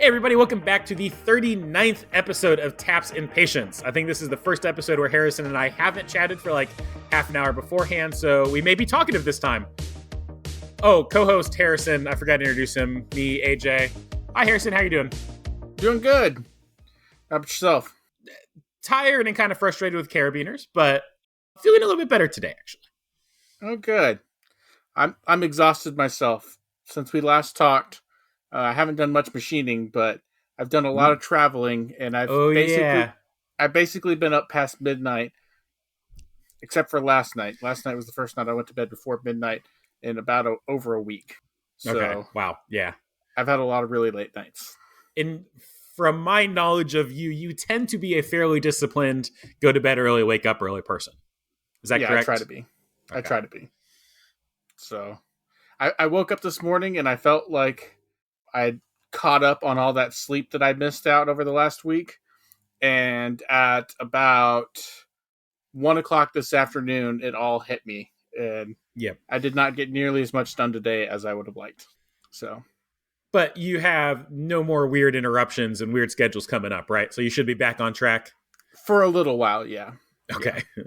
Hey everybody, welcome back to the 39th episode of Taps and Patience. I think this is the first episode where Harrison and I haven't chatted for like half an hour beforehand, so we may be talkative this time. Oh, co-host Harrison, I forgot to introduce him, me, AJ. Hi Harrison, how you doing? Doing good. How about yourself? Tired and kind of frustrated with carabiners, but feeling a little bit better today, actually. Oh, good. I'm exhausted myself. Since we last talked, I haven't done much machining, but I've done a lot of traveling, and I've basically been up past midnight, except for last night. Last night was the first night I went to bed before midnight in about over a week. So okay, wow, yeah. I've had a lot of really late nights. And from my knowledge of you, you tend to be a fairly disciplined, go to bed early, wake up early person. Is that correct? I try to be. Okay. I try to be. So I woke up this morning and I felt like I'd caught up on all that sleep that I missed out over the last week. And at about 1 o'clock this afternoon, it all hit me. And I did not get nearly as much done today as I would have liked. So, but you have no more weird interruptions and weird schedules coming up, right? So you should be back on track for a little while. Yeah. Okay. Yeah.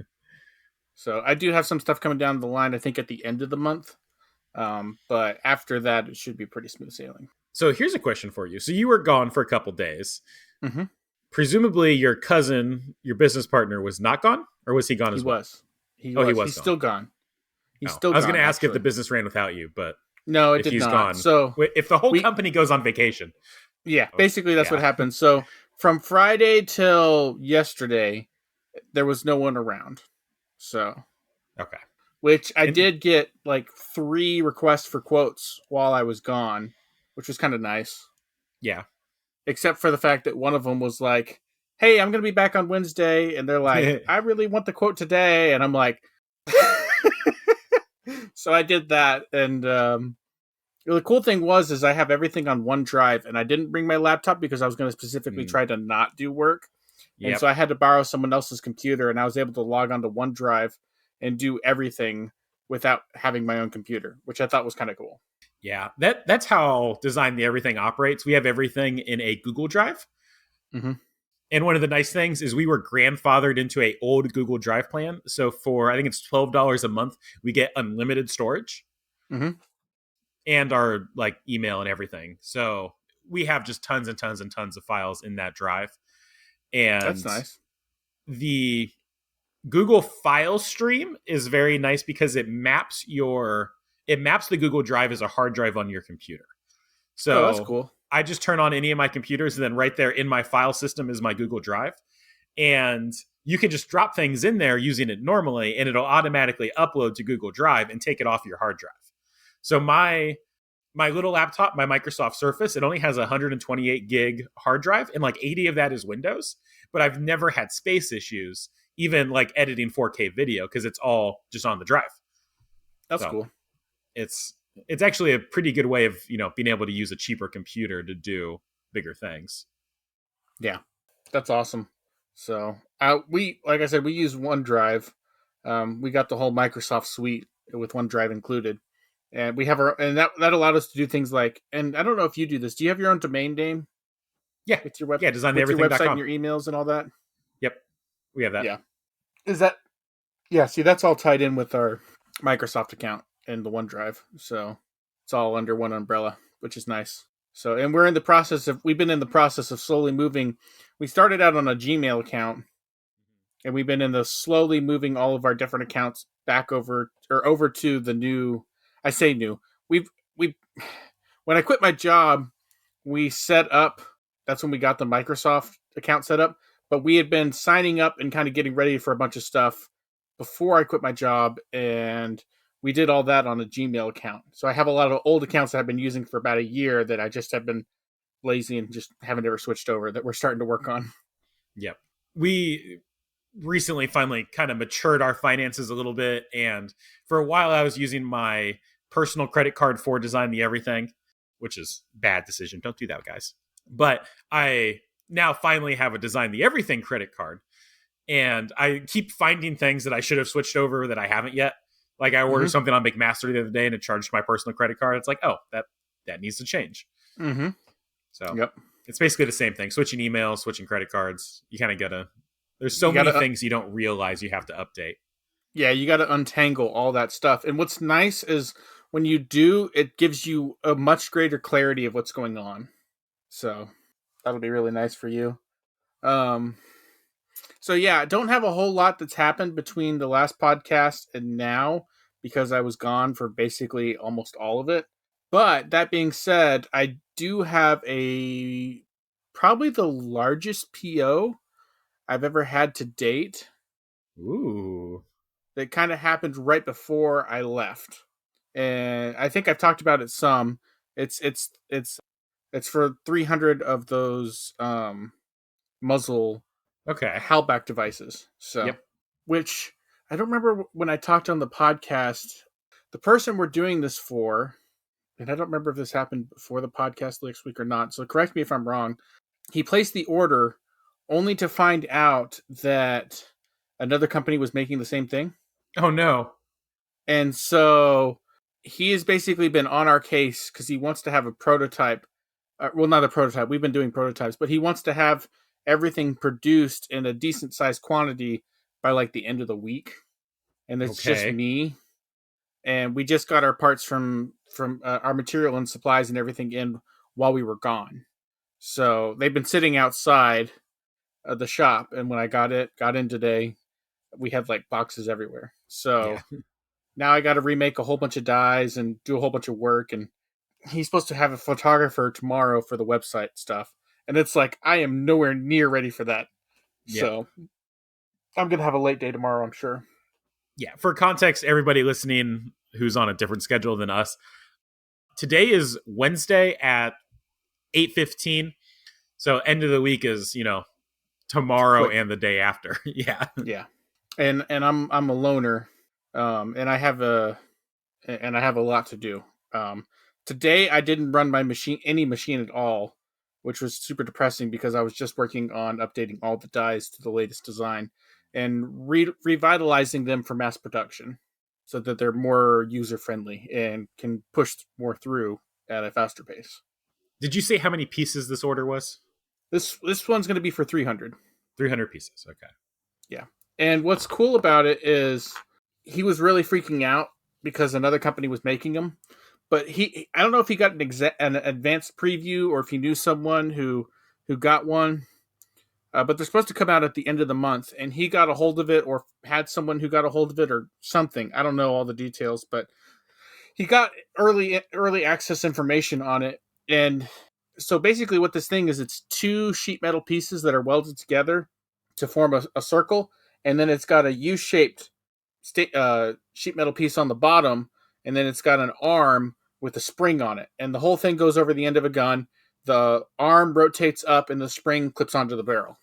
So I do have some stuff coming down the line, I think, at the end of the month. But after that, it should be pretty smooth sailing. So here's a question for you. So you were gone for a couple days. Mm-hmm. Presumably your cousin, your business partner, was not gone? Or was he gone as well? He was. He's still gone. He's still gone. I was going to ask if the business ran without you, but no, it did not. Gone, so if the whole company goes on vacation. Yeah, basically that's what happened. So from Friday till yesterday, there was no one around. So, okay. Which I did get like 3 requests for quotes while I was gone, which was kind of nice. Yeah. Except for the fact that one of them was like, hey, I'm going to be back on Wednesday. And they're like, I really want the quote today. And I'm like, so I did that. And the cool thing was I have everything on OneDrive, and I didn't bring my laptop because I was going to specifically try to not do work. Yep. And so I had to borrow someone else's computer, and I was able to log onto OneDrive and do everything without having my own computer, which I thought was kind of cool. Yeah, that's how Design the Everything operates. We have everything in a Google Drive. Mm-hmm. And one of the nice things is we were grandfathered into a old Google Drive plan. So for, I think it's $12 a month, we get unlimited storage. Mm-hmm. And our like email and everything. So we have just tons and tons and tons of files in that drive. And that's nice. The Google file stream is very nice because it maps the Google Drive as a hard drive on your computer. So that's cool. I just turn on any of my computers, and then right there in my file system is my Google Drive. And you can just drop things in there using it normally, and it'll automatically upload to Google Drive and take it off your hard drive. So my little laptop, my Microsoft Surface, it only has a 128 gig hard drive, and like 80 of that is Windows. But I've never had space issues, even like editing 4K video, because it's all just on the drive. That's cool. It's actually a pretty good way of being able to use a cheaper computer to do bigger things. Yeah, that's awesome. So we, like I said, we use OneDrive. We got the whole Microsoft suite with OneDrive included. And we have that allowed us to do things like, and I don't know if you do this. Do you have your own domain name? Yeah. With your website, designeverything.com. Your website and your emails and all that? Yep. We have that. Yeah. See, that's all tied in with our Microsoft account and the OneDrive. So it's all under one umbrella, which is nice. So, and we've been in the process of slowly moving. We started out on a Gmail account, and we've been slowly moving all of our different accounts back over to the new. I say new. When I quit my job, we set up. That's when we got the Microsoft account set up. But we had been signing up and kind of getting ready for a bunch of stuff before I quit my job, and we did all that on a Gmail account. So I have a lot of old accounts that I've been using for about a year that I just have been lazy and just haven't ever switched over, that we're starting to work on. Yep. We recently finally kind of matured our finances a little bit, and for a while I was using my personal credit card for Design the Everything, which is bad decision. Don't do that, guys. But I now finally have a Design the Everything credit card, and I keep finding things that I should have switched over that I haven't yet. Like I ordered something on McMaster the other day, and it charged my personal credit card. It's like, oh, that needs to change. Mm-hmm. So yep. It's basically the same thing. Switching emails, switching credit cards. You kind of gotta. There's so You many gotta, things you don't realize you have to update. yeah, you gotta untangle all that stuff. And what's nice is when you do, it gives you a much greater clarity of what's going on. So that'll be really nice for you. Um, so yeah, I don't have a whole lot that's happened between the last podcast and now because I was gone for basically almost all of it. But that being said, I do have a probably the largest PO I've ever had to date Ooh. that kind of happened right before I left. And I think I've talked about it some. It's for 300 of those muzzle Okay. Halbach devices. So, Yep. which I don't remember when I talked on the podcast. The person we're doing this for, and I don't remember if this happened before the podcast next week or not. So correct me if I'm wrong. He placed the order only to find out that another company was making the same thing. Oh no. And so he has basically been on our case because he wants to have a prototype. Well, not a prototype. We've been doing prototypes, but he wants to have everything produced in a decent sized quantity by like the end of the week. And it's just Okay. me. And we just got our parts from our material and supplies and everything in while we were gone. So they've been sitting outside of the shop. And when I got in today, we had like boxes everywhere. Yeah. So now I got to remake a whole bunch of dies and do a whole bunch of work. And he's supposed to have a photographer tomorrow for the website stuff. And it's like, I am nowhere near ready for that. Yep. So I'm going to have a late day tomorrow, I'm sure. Yeah. For context, everybody listening who's on a different schedule than us, today is Wednesday at 8:15. So end of the week is, tomorrow Quick. and the day after. Yeah. Yeah. And I'm a loner. And I have a lot to do. Today I didn't run any machine at all, which was super depressing because I was just working on updating all the dies to the latest design and revitalizing them for mass production so that they're more user friendly and can push more through at a faster pace. Did you say how many pieces this order was? This one's going to be for 300. 300 pieces. Okay. Yeah. And what's cool about it is he was really freaking out because another company was making them. But I don't know if he got an advanced preview or if he knew someone who got one. But they're supposed to come out at the end of the month, and he got a hold of it or had someone who got a hold of it or something. I don't know all the details, but he got early access information on it. And so basically what this thing is, it's two sheet metal pieces that are welded together to form a circle, and then it's got a U-shaped sheet metal piece on the bottom, and then it's got an arm with a spring on it, and the whole thing goes over the end of a gun. The arm rotates up, and the spring clips onto the barrel.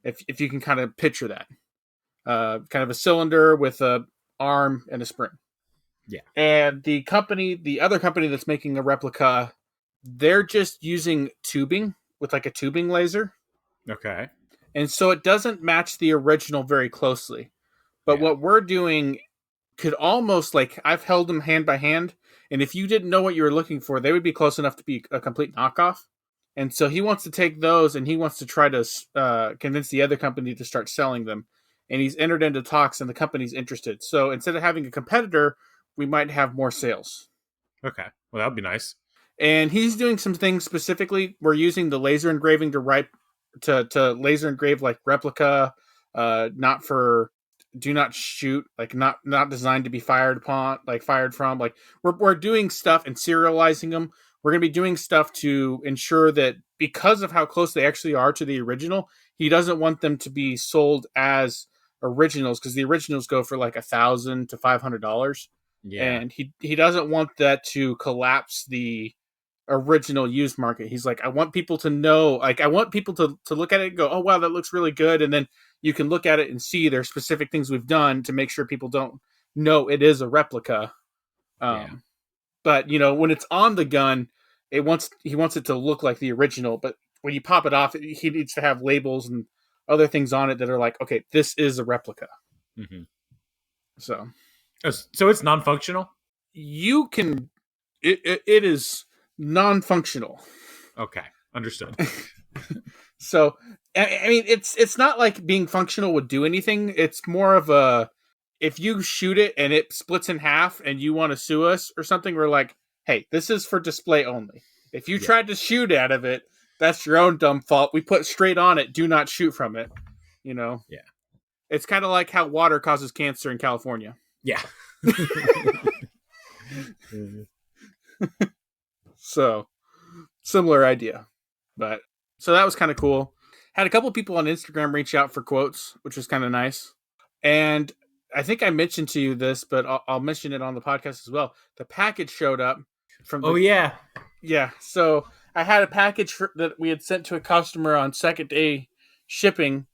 If you can kind of picture that, kind of a cylinder with a arm and a spring. Yeah. And the other company that's making a replica, they're just using tubing with like a tubing laser. Okay. And so it doesn't match the original very closely. But Yeah. what we're doing could almost, like, I've held them hand by hand, and if you didn't know what you were looking for, they would be close enough to be a complete knockoff. And so he wants to take those and he wants to try to convince the other company to start selling them. And he's entered into talks and the company's interested. So instead of having a competitor, we might have more sales. Okay. Well, that would be nice. And he's doing some things specifically. We're using the laser engraving to laser engrave like replica, not for do not shoot, like not designed to be fired upon, like fired from. Like we're doing stuff and serializing them. We're going to be doing stuff to ensure that because of how close they actually are to the original, he doesn't want them to be sold as originals because the originals go for like $1,000 to $500, Yeah. and he doesn't want that to collapse the original used market. He's like, I want people to know, like, I want people to look at it and go, oh wow, that looks really good, and then you can look at it and see there's specific things we've done to make sure people don't know it is a replica. Yeah. But when it's on the gun, he wants it to look like the original. But when you pop it off, he needs to have labels and other things on it that are like, okay, this is a replica. Mm-hmm. So it's non-functional. you can it is non-functional. Okay. Understood. So, I mean, it's not like being functional would do anything. It's more of a, if you shoot it and it splits in half and you want to sue us or something, we're like, hey, this is for display only. If you Yeah. tried to shoot out of it, that's your own dumb fault. We put straight on it. Do not shoot from it. You know? Yeah. It's kind of like how water causes cancer in California. Yeah. So, similar idea. But, so that was kind of cool. Had a couple people on Instagram reach out for quotes, which was kind of nice. And I think I mentioned to you this, but I'll mention it on the podcast as well. The package showed up from the. Oh, yeah. Yeah. So I had a package that we had sent to a customer on second day shipping,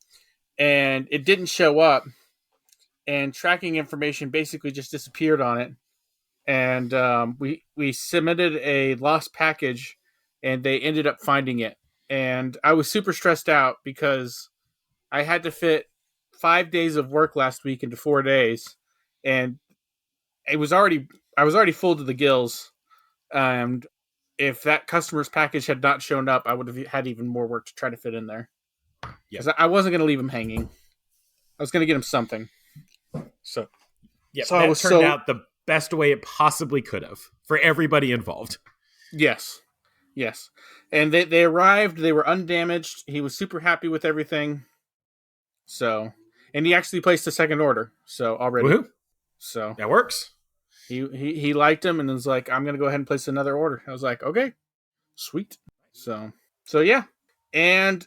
and it didn't show up. And tracking information basically just disappeared on it. And we submitted a lost package, and they ended up finding it. And I was super stressed out because I had to fit 5 days of work last week into 4 days, and I was already full to the gills. And if that customer's package had not shown up, I would have had even more work to try to fit in there. Because I wasn't going to leave him hanging. I was going to get him something. So, yeah, so that turned out the best way it possibly could have for everybody involved. Yes. And they arrived. They were undamaged. He was super happy with everything. So, and he actually placed a second order. So already. Woohoo. So that works. He liked him and was like, I'm going to go ahead and place another order. I was like, okay, sweet. So yeah. And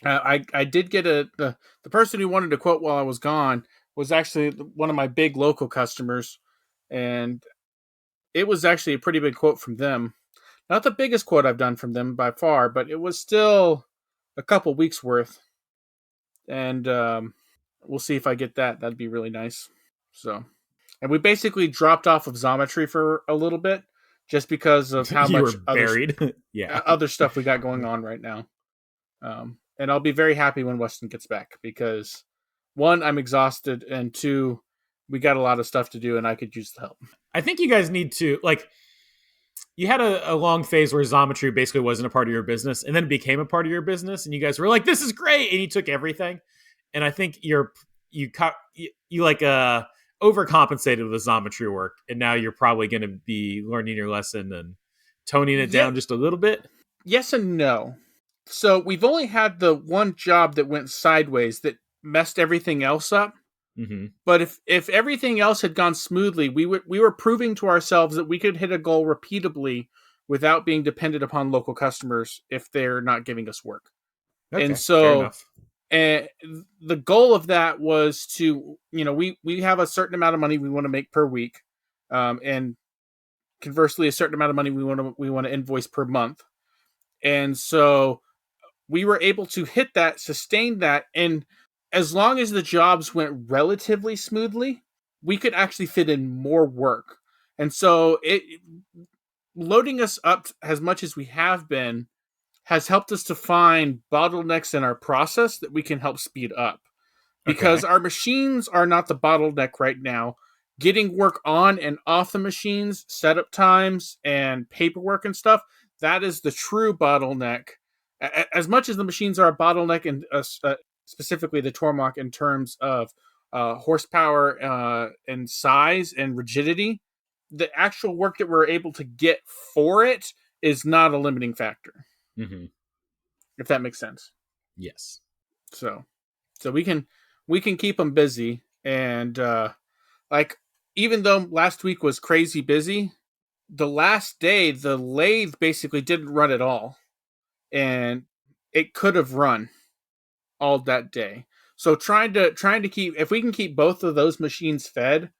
I did get the person who wanted to quote while I was gone was actually one of my big local customers. And it was actually a pretty big quote from them. Not the biggest quote I've done from them by far, but it was still a couple weeks worth. And we'll see if I get that. That'd be really nice. So, and we basically dropped off of Xometry for a little bit just because of how you much were buried. other stuff we got going on right now. And I'll be very happy when Weston gets back because, one, I'm exhausted, and two, we got a lot of stuff to do, and I could use the help. I think you guys need to, like, you had a long phase where Xometry basically wasn't a part of your business, and then it became a part of your business, and you guys were like, "This is great," and you took everything. And I think you overcompensated with Xometry work, and now you're probably going to be learning your lesson and toning it down just a little bit. Yes and no. So we've only had the one job that went sideways that messed everything else up. Mm-hmm. But if everything else had gone smoothly, we were proving to ourselves that we could hit a goal repeatably without being dependent upon local customers if they're not giving us work. Okay, and so, fair enough. And the goal of that was to, we have a certain amount of money we want to make per week, and conversely, a certain amount of money we want to invoice per month. And so we were able to hit that, sustain that, and as long as the jobs went relatively smoothly, we could actually fit in more work. And so loading us up as much as we have been has helped us to find bottlenecks in our process that we can help speed up. Because our machines are not the bottleneck right now. Getting work on and off the machines, setup times, and paperwork and stuff, that is the true bottleneck. As much as the machines are a bottleneck, and specifically the Tormach in terms of horsepower and size and rigidity, the actual work that we're able to get for it is not a limiting factor. Mm-hmm. If that makes sense. Yes. So we can keep them busy, and even though last week was crazy busy, the last day the lathe basically didn't run at all, and it could have run all that day. So trying to keep, if we can keep both of those machines fed,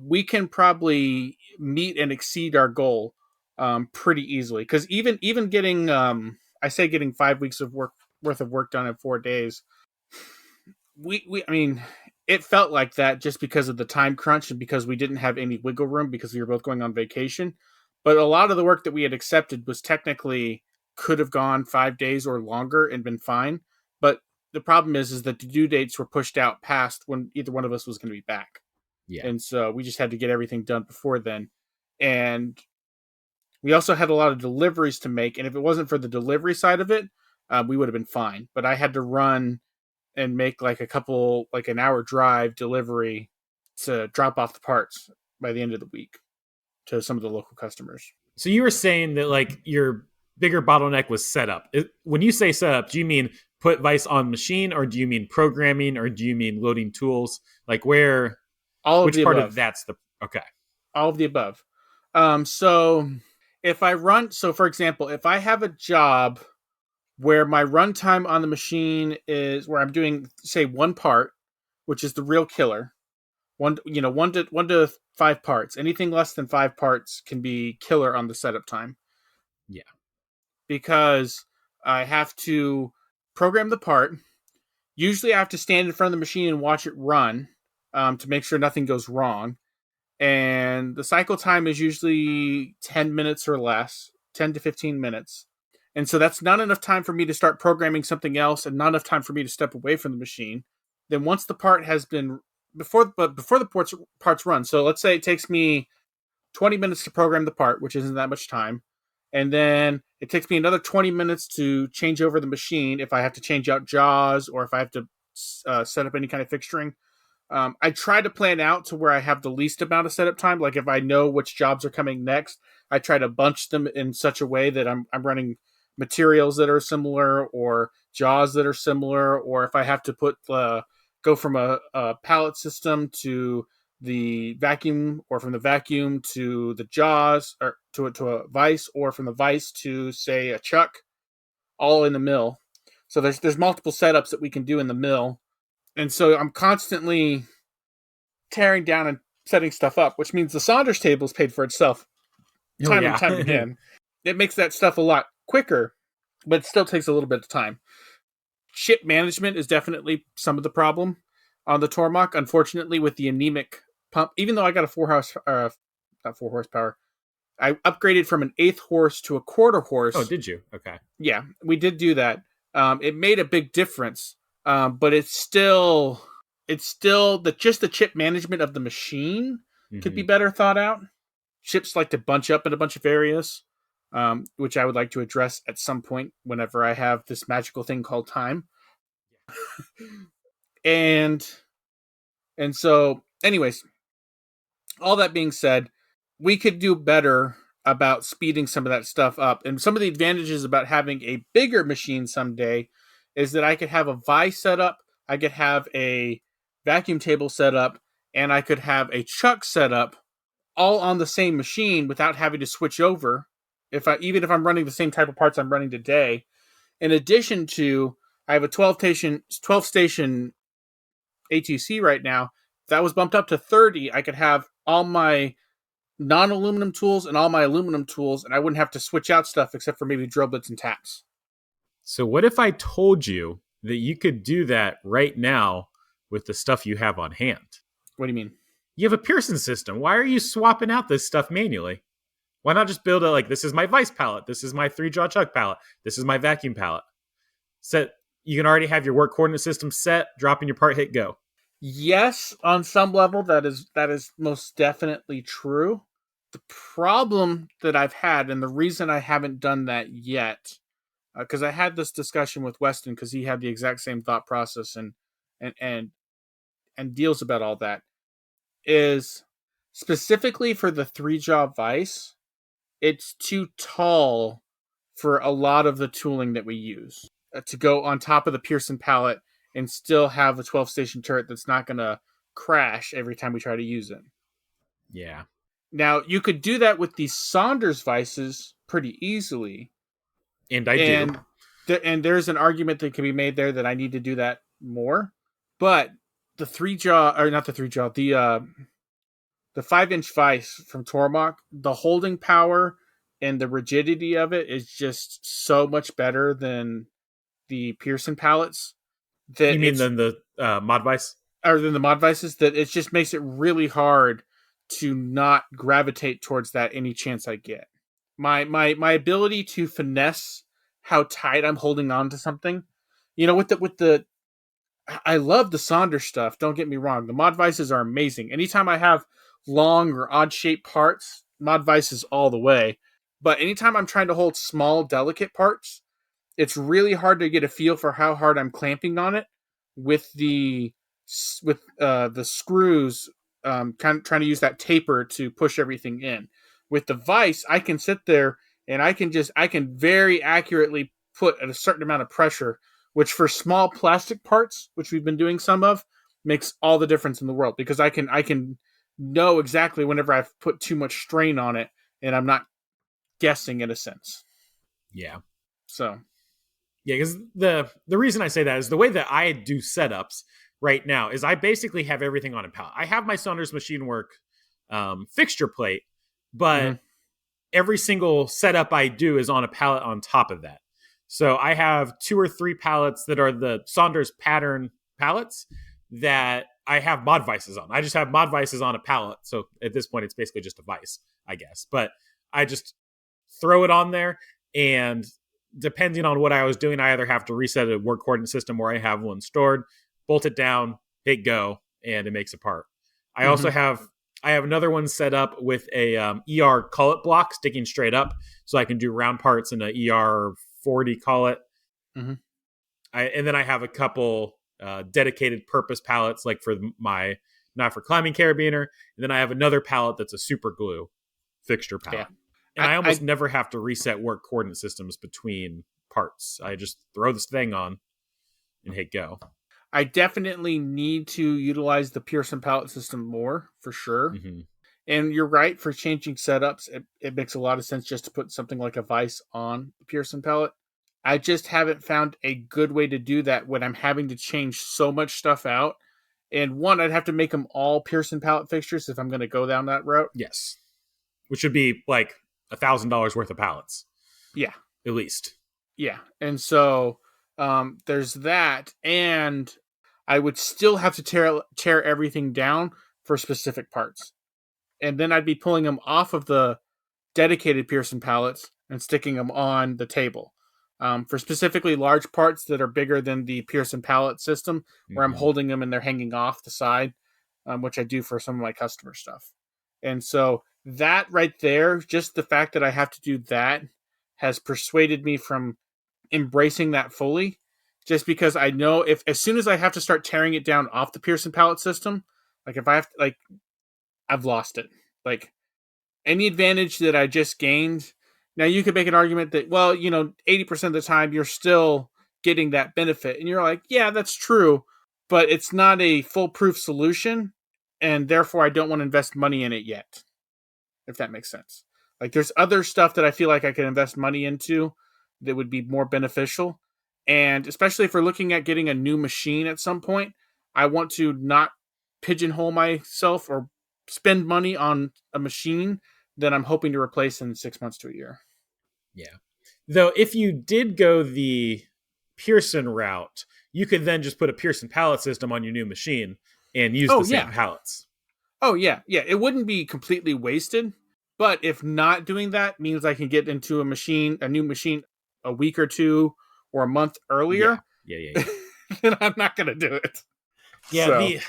we can probably meet and exceed our goal pretty easily. Because even getting getting 5 weeks of worth of work done in 4 days, I mean, it felt like that just because of the time crunch and because we didn't have any wiggle room because we were both going on vacation. But a lot of the work that we had accepted was technically could have gone 5 days or longer and been fine. But the problem is that the due dates were pushed out past when either one of us was going to be back. Yeah. And so we just had to get everything done before then. And We also had a lot of deliveries to make, and if it wasn't for the delivery side of it, we would have been fine. But I had to run and make like an hour drive delivery to drop off the parts by the end of the week to some of the local customers. So you were saying that like your bigger bottleneck was setup. When you say setup, do you mean put Vice on machine, or do you mean programming, or do you mean loading tools? Like All of which the part of above. that's the okay? All of the above. So if I run, so for example, if I have a job where my runtime on the machine is where I'm doing, say, one part, which is the real killer, one to five parts. Anything less than five parts can be killer on the setup time Yeah. because I have to program the part. Usually, I have to stand in front of the machine and watch it run to make sure nothing goes wrong. And the cycle time is usually 10 minutes or less, 10 to 15 minutes. And so that's not enough time for me to start programming something else and not enough time for me to step away from the machine. Then once the part has been before the parts run. So let's say it takes me 20 minutes to program the part, which isn't that much time. And then it takes me another 20 minutes to change over the machine if I have to change out jaws or if I have to set up any kind of fixturing. I try to plan out to where I have the least amount of setup time. Like if I know which jobs are coming next, I try to bunch them in such a way that I'm running materials that are similar or jaws that are similar, or if I have to go from a pallet system to the vacuum, or from the vacuum to the jaws, or to a vise, or from the vise to say a chuck, all in the mill. So there's multiple setups that we can do in the mill, and so I'm constantly tearing down and setting stuff up, which means the Saunders table is paid for itself Oh time and yeah. time again. It makes that stuff a lot quicker, but it still takes a little bit of time. Ship management is definitely some of the problem on the Tormach. Unfortunately, with the anemic pump, even though I got a not 4 horsepower, I upgraded from an eighth horse to a quarter Oh, horse. did you? Okay. Yeah, we did do that. It made a big difference, but it's still just the chip management of the machine could be Mm-hmm. better thought out. Chips like to bunch up in a bunch of areas, which I would like to address at some point whenever I have this magical thing called time. And so, anyways, all that being said, we could do better about speeding some of that stuff up. And some of the advantages about having a bigger machine someday is that I could have a vise set up, I could have a vacuum table set up, and I could have a chuck set up all on the same machine without having to switch over. Even if I'm running the same type of parts I'm running today, in addition to I have a 12 station ATC right now. If that was bumped up to 30, I could have all my non-aluminum tools and all my aluminum tools, and I wouldn't have to switch out stuff except for maybe drill bits and taps. So what if I told you that you could do that right now with the stuff you have on hand? What do you mean? You have a Pearson system. Why are you swapping out this stuff manually? Why not just build it like this is my Vice pallet, this is my 3-jaw chuck pallet, this is my vacuum pallet. Set you can already have your work coordinate system set, drop in your part, hit go. Yes, on some level that is most definitely true. The problem that I've had, and the reason I haven't done that yet, because I had this discussion with Weston because he had the exact same thought process and and and deals about all that, is specifically for the 3-jaw vise, it's too tall for a lot of the tooling that we use to go on top of the Pearson pallet and still have a 12 station turret that's not going to crash every time we try to use it. Yeah. Now, you could do that with these Saunders vices pretty easily. And I do. And there's an argument that can be made there that I need to do that more. But the 3-jaw, or not the 3-jaw, the 5-inch vice from Tormach, the holding power and the rigidity of it is just so much better than the Pearson pallets You that mean it's then the mod vice? or than the mod vices, that it just makes it really hard to not gravitate towards that any chance I get. My ability to finesse how tight I'm holding on to something, with the I love the Saunders stuff. Don't get me wrong. The mod vices are amazing. Anytime I have long or odd shaped parts, mod vices all the way. But anytime I'm trying to hold small, delicate parts, it's really hard to get a feel for how hard I'm clamping on it with the screws. Kind of trying to use that taper to push everything in. With the vise, I can sit there and I can very accurately put a certain amount of pressure, which for small plastic parts, which we've been doing some of, makes all the difference in the world, because I can know exactly whenever I've put too much strain on it, and I'm not guessing in a sense. Yeah. So Yeah, because the reason I say that is the way that I do setups right now is I basically have everything on a pallet. I have my Saunders Machine Work fixture plate, but mhm. every single setup I do is on a pallet on top of that. So I have 2 or 3 pallets that are the Saunders pattern pallets that I have mod vices on. I just have mod vices on a pallet. So at this point, it's basically just a vice, I guess. But I just throw it on there, and depending on what I was doing, I either have to reset a work coordinate system or I have one stored, bolt it down, hit go, and it makes a part. I also Mhm. have I have another one set up with a ER cullet block sticking straight up, so I can do round parts in a ER 40 cullet. Mhm. And then I have a couple dedicated purpose pallets, like for my not for climbing carabiner. And then I have another pallet that's a super glue fixture Yeah. pallet. And I I almost I never have to reset work coordinate systems between parts. I just throw this thing on and hit go. I definitely need to utilize the Pearson palette system more, for sure. Mm-hmm. And you're right, for changing setups, it makes a lot of sense just to put something like a vise on the Pearson palette. I just haven't found a good way to do that when I'm having to change so much stuff out. And one, I'd have to make them all Pearson palette fixtures if I'm going to go down that route. Yes, which would be like $1,000 worth of pallets Yeah, at least. yeah. And so there's that. And I would still have to tear everything down for specific parts. And then I'd be pulling them off of the dedicated Pearson pallets and sticking them on the table. For specifically large parts that are bigger than the Pearson pallet system, where I'm Mm-hmm. holding them and they're hanging off the side, which I do for some of my customer stuff. And so that right there, just the fact that I have to do that has persuaded me from embracing that fully. Just because I know, if as soon as I have to start tearing it down off the Pearson pallet system, like if I have to, like, I've lost it. Like, any advantage that I just gained. Now you could make an argument that, well, 80% of the time you're still getting that benefit. And you're like, yeah, that's true, but it's not a foolproof solution. And therefore I don't want to invest money in it yet, if that makes sense. Like, there's other stuff that I feel like I could invest money into that would be more beneficial. And especially if we're looking at getting a new machine at some point, I want to not pigeonhole myself or spend money on a machine that I'm hoping to replace in 6 months to a year. Yeah. Though, if you did go the Pearson route, you could then just put a Pearson pallet system on your new machine and use the Oh, same yeah. pallets. Oh, yeah. Yeah. It wouldn't be completely wasted. But if not doing that means I can get into a new machine, a week or two or a month Yeah. earlier, Yeah. Yeah. Yeah. then I'm not going to do it. Yeah. So,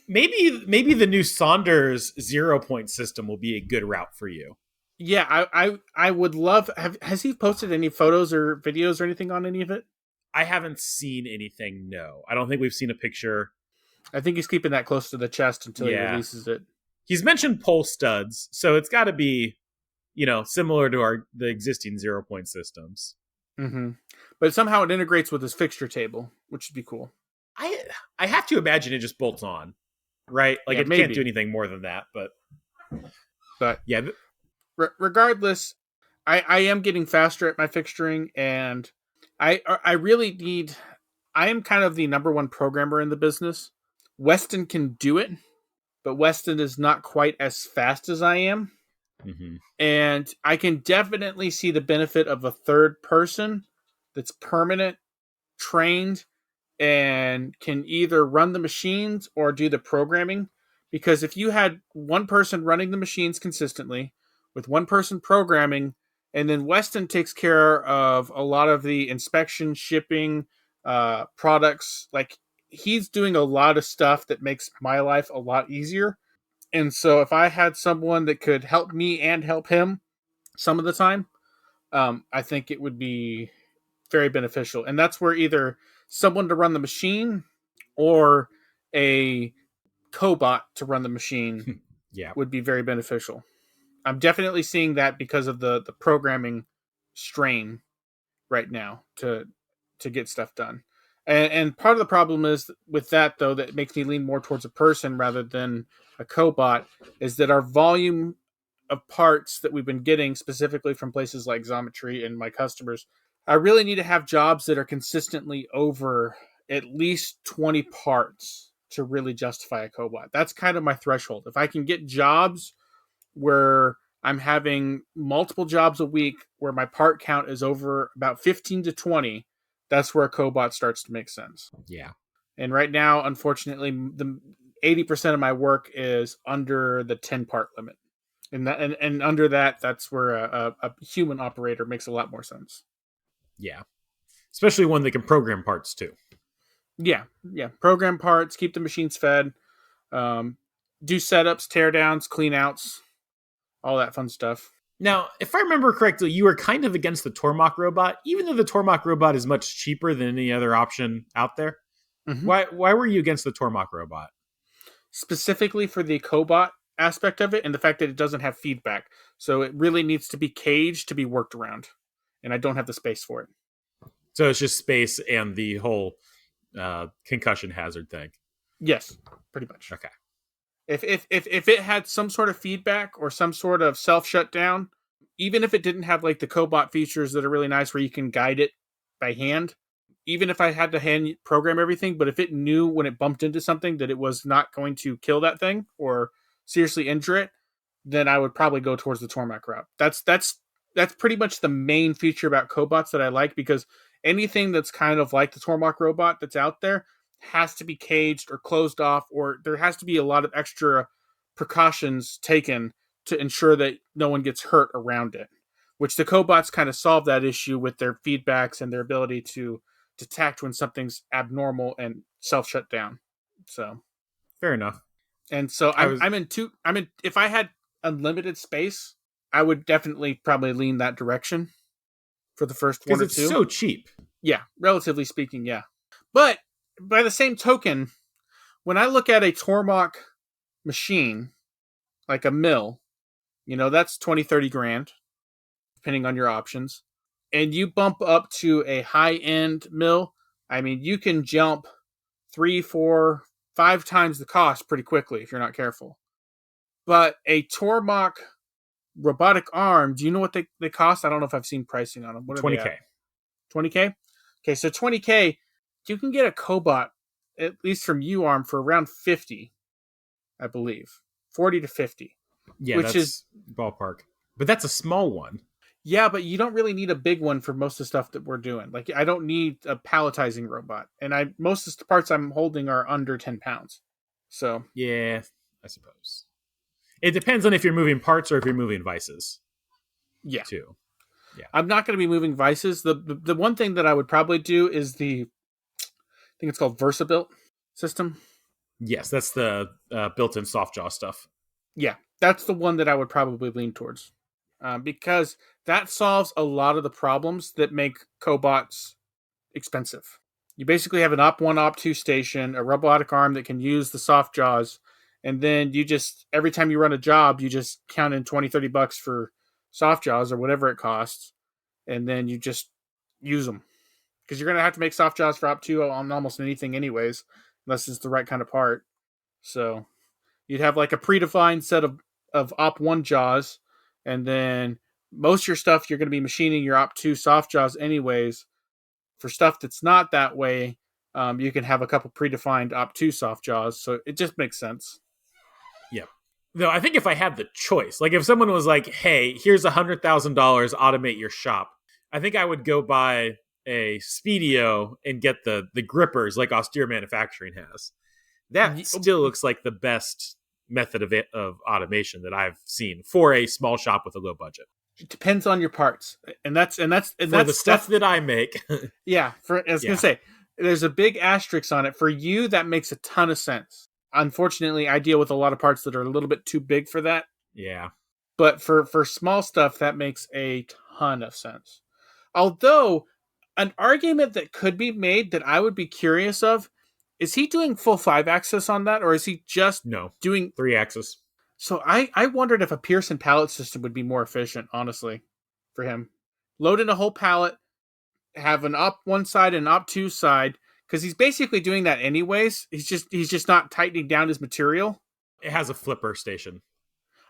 Maybe the new Saunders 0 point system will be a good route for you. yeah, I would love. Has he posted any photos or videos or anything on any of it? I haven't seen anything. No, I don't think we've seen a picture. I think he's keeping that close to the chest until he Yeah, releases it. he's mentioned pole studs, so it's got to be similar to the existing 0 point systems. Mm-hmm. But somehow it integrates with his fixture table, which would be cool. I I have to imagine it just bolts on, right? Like Yeah, it can't do maybe. anything more than that. But But yeah, regardless, I am getting faster at my fixturing, and I really need. I am kind of the number one programmer in the business. Weston can do it, but Weston is not quite as fast as I am. mm-hmm. And I can definitely see the benefit of a third person that's permanent, trained, and can either run the machines or do the programming. Because if you had one person running the machines consistently, with one person programming, and then Weston takes care of a lot of the inspection, shipping, products, like, he's doing a lot of stuff that makes my life a lot easier. And so if I had someone that could help me and help him, some of the time, I think it would be very beneficial. And that's where either someone to run the machine or a cobot to run the machine Yeah. would be very beneficial. I'm definitely seeing that because of the programming strain right now to get stuff done. And part of the problem is with that, though, that makes me lean more towards a person rather than a cobot, is that our volume of parts that we've been getting specifically from places like Xometry and my customers, I really need to have jobs that are consistently over at least 20 parts to really justify a cobot. That's kind of my threshold. If I can get jobs where I'm having multiple jobs a week where my part count is over about 15 to 20, that's where a cobot starts to make sense. Yeah. And right now, unfortunately, the 80% of my work is under the 10 part limit. And under that, that's where a human operator makes a lot more sense. Yeah. Especially one that can program parts too. Yeah, yeah. Program parts, keep the machines fed, um, do setups, teardowns, clean outs, all that fun stuff. Now, if I remember correctly, you were kind of against the Tormach robot, even though the Tormach robot is much cheaper than any other option out there. Mm-hmm. Why were you against the Tormach robot? Specifically for the cobot aspect of it and the fact that it doesn't have feedback. So it really needs to be caged to be worked around. And I don't have the space for it. So it's just space and the whole concussion hazard thing. Yes, pretty much. Okay. If it had some sort of feedback or some sort of self shutdown, even if it didn't have like the cobot features that are really nice where you can guide it by hand, even if I had to hand program everything, but if it knew when it bumped into something that it was not going to kill that thing or seriously injure it, then I would probably go towards the Tormach route. That's pretty much the main feature about cobots that I like, because anything that's kind of like the Tormach robot that's out there has to be caged or closed off, or there has to be a lot of extra precautions taken to ensure that no one gets hurt around it, which the cobots kind of solve that issue with their feedbacks and their ability to detect when something's abnormal and self shut down. So fair enough. And so I'm in if I had unlimited space, I would definitely probably lean that direction for the first one or two. Because it's so cheap. Yeah, relatively speaking, yeah. But by the same token, when I look at a Tormach machine, like a mill, that's 20, 30 grand, depending on your options. And you bump up to a high-end mill, I mean, you can jump 3, 4, 5 times the cost pretty quickly if you're not careful. But a Tormach robotic arm, do you know what they cost? I don't know if I've seen pricing on them. What are 20K. they at? 20K? Okay, so 20K, you can get a cobot, at least from UARM, for around 50, I believe. 40 to 50. Yeah, which is ballpark. But that's a small one. Yeah, but you don't really need a big one for most of the stuff that we're doing. Like, I don't need a palletizing robot. And most of the parts I'm holding are under 10 pounds. So. Yeah, I suppose. It depends on if you're moving parts or if you're moving vices. Yeah. Too. Yeah. I'm not going to be moving vices. The one thing that I would probably do is I think it's called VersaBuilt system. Yes, that's the built-in soft jaw stuff. Yeah, that's the one that I would probably lean towards. Because that solves a lot of the problems that make cobots expensive. You basically have an Op1, Op2 station, a robotic arm that can use the soft jaws, and then you just, every time you run a job, you just count in 20, 30 bucks for soft jaws or whatever it costs, and then you just use them. Because you're going to have to make soft jaws for Op2 on almost anything anyways, unless it's the right kind of part. So you'd have like a predefined set of Op1 jaws, and then most of your stuff you're going to be machining your Op2 soft jaws anyways. For stuff that's not that way, you can have a couple predefined Op2 soft jaws, so it just makes sense. Yeah. Though I think if I had the choice, like if someone was like, hey, here's $100,000, automate your shop, I think I would go buy a Speedio and get the grippers like Austere Manufacturing has. That still looks like the best method of automation that I've seen for a small shop with a low budget. It depends on your parts, and that's the stuff that I make. Yeah, I was gonna say there's a big asterisk on it. For you, that makes a ton of sense. Unfortunately, I deal with a lot of parts that are a little bit too big for that. Yeah, But for small stuff, that makes a ton of sense. Although, an argument that could be made that I would be curious of is he doing full 5-axis on that, or is he just No, doing. 3 axis. So I wondered if a Pearson pallet system would be more efficient, honestly, for him. Load in a whole pallet, have an op one side and an op two side, because he's basically doing that anyways. He's just not tightening down his material. It has a flipper station,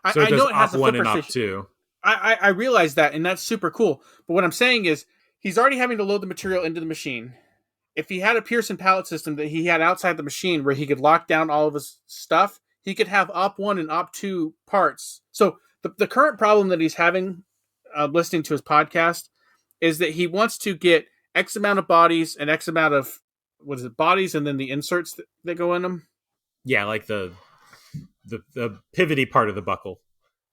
I, so it I does know it has op a one flipper and op station. two. I realize that, and that's super cool. But what I'm saying is, he's already having to load the material into the machine. If he had a Pearson pallet system that he had outside the machine where he could lock down all of his stuff, he could have op one and op two parts. So the current problem that he's having, listening to his podcast, is that he wants to get X amount of bodies and X amount of, what is it, bodies, and then the inserts that go in them. Yeah, like the pivoty part of the buckle.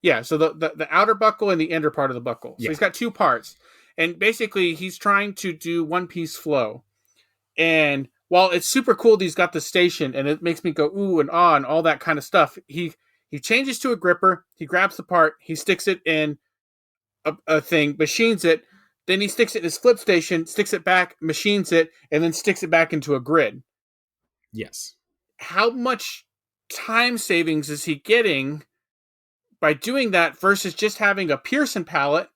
Yeah, so the outer buckle and the inner part of the buckle. So Yeah. he's got two parts. And basically, he's trying to do one-piece flow. And while it's super cool that he's got the station, and it makes me go ooh and ah and all that kind of stuff, he changes to a gripper, he grabs the part, he sticks it in a thing, machines it, then he sticks it in his flip station, sticks it back, machines it, and then sticks it back into a grid. Yes. How much time savings is he getting by doing that versus just having a Pearson pallet?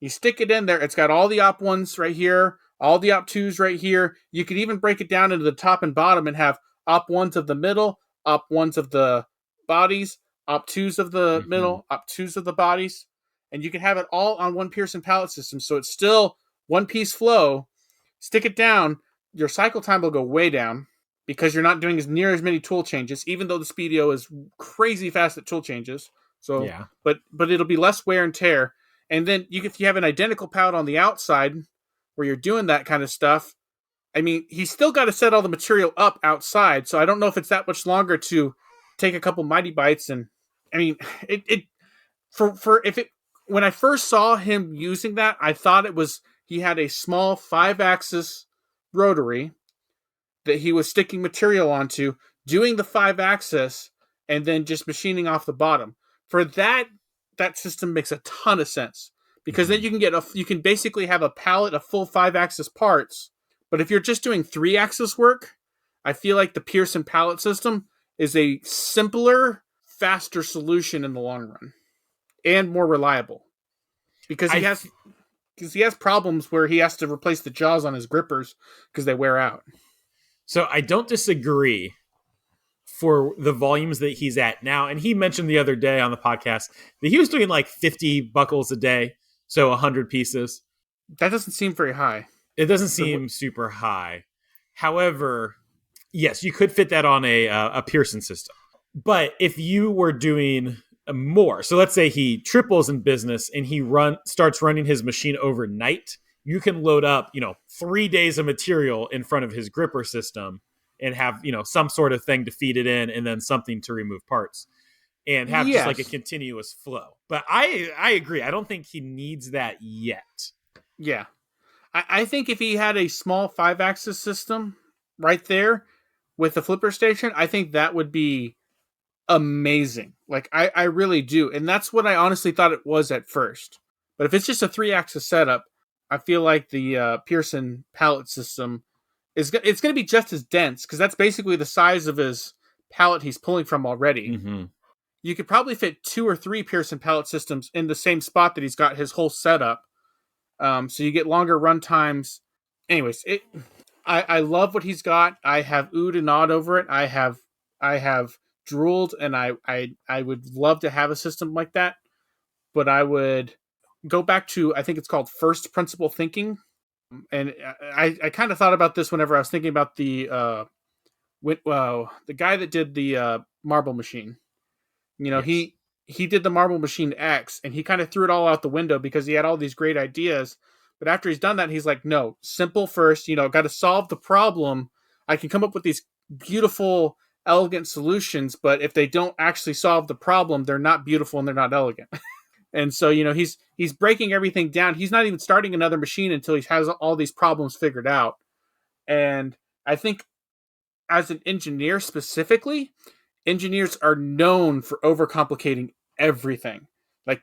You stick it in there, it's got all the op ones right here, all the op twos right here. You could even break it down into the top and bottom and have op ones of the middle, op ones of the bodies, op twos of the middle, op twos of the bodies. And you can have it all on one Pearson pallet system. So it's still one piece flow. Stick it down, your cycle time will go way down because you're not doing as near as many tool changes, even though the Speedio is crazy fast at tool changes. So, Yeah. but it'll be less wear and tear. And then if you have an identical pallet on the outside where you're doing that kind of stuff, I mean, he's still got to set all the material up outside. So I don't know if it's that much longer to take a couple mighty bites. And I mean, when I first saw him using that, I thought he had a small 5-axis rotary that he was sticking material onto, doing the 5-axis, and then just machining off the bottom. For that system makes a ton of sense, because then you can basically have a pallet of full 5-axis parts. But if you're just doing 3-axis work, I feel like the Pearson pallet system is a simpler, faster solution in the long run, and more reliable, because he has problems where he has to replace the jaws on his grippers because they wear out. So I don't disagree for the volumes that he's at now. And he mentioned the other day on the podcast that he was doing like 50 buckles a day, so 100 pieces. That doesn't seem very high. It doesn't seem super high. However, yes, you could fit that on a Pearson system. But if you were doing more, so let's say he triples in business and he starts running his machine overnight, you can load up 3 days of material in front of his gripper system and have some sort of thing to feed it in, and then something to remove parts, and have just like a continuous flow. But I agree, I don't think he needs that yet. Yeah, I think if he had a small 5-axis system right there with the flipper station, I think that would be amazing. Like, I really do. And that's what I honestly thought it was at first. But if it's just a 3-axis setup, I feel like the Pearson pallet system it's going to be just as dense, because that's basically the size of his pallet he's pulling from already. Mm-hmm. You could probably fit 2 or 3 Pearson pallet systems in the same spot that he's got his whole setup. So you get longer run times. Anyways, I love what he's got. I have oohed and awed over it. I have drooled, and I would love to have a system like that. But I would go back to, I think it's called first principle thinking. And I kind of thought about this whenever I was thinking about the guy that did the marble machine. Yes. He did the marble machine X, and he kind of threw it all out the window because he had all these great ideas. But after he's done that, he's like, no, simple first, got to solve the problem. I can come up with these beautiful, elegant solutions, but if they don't actually solve the problem, they're not beautiful and they're not elegant. And so, he's breaking everything down. He's not even starting another machine until he has all these problems figured out. And I think as an engineer specifically, engineers are known for overcomplicating everything. Like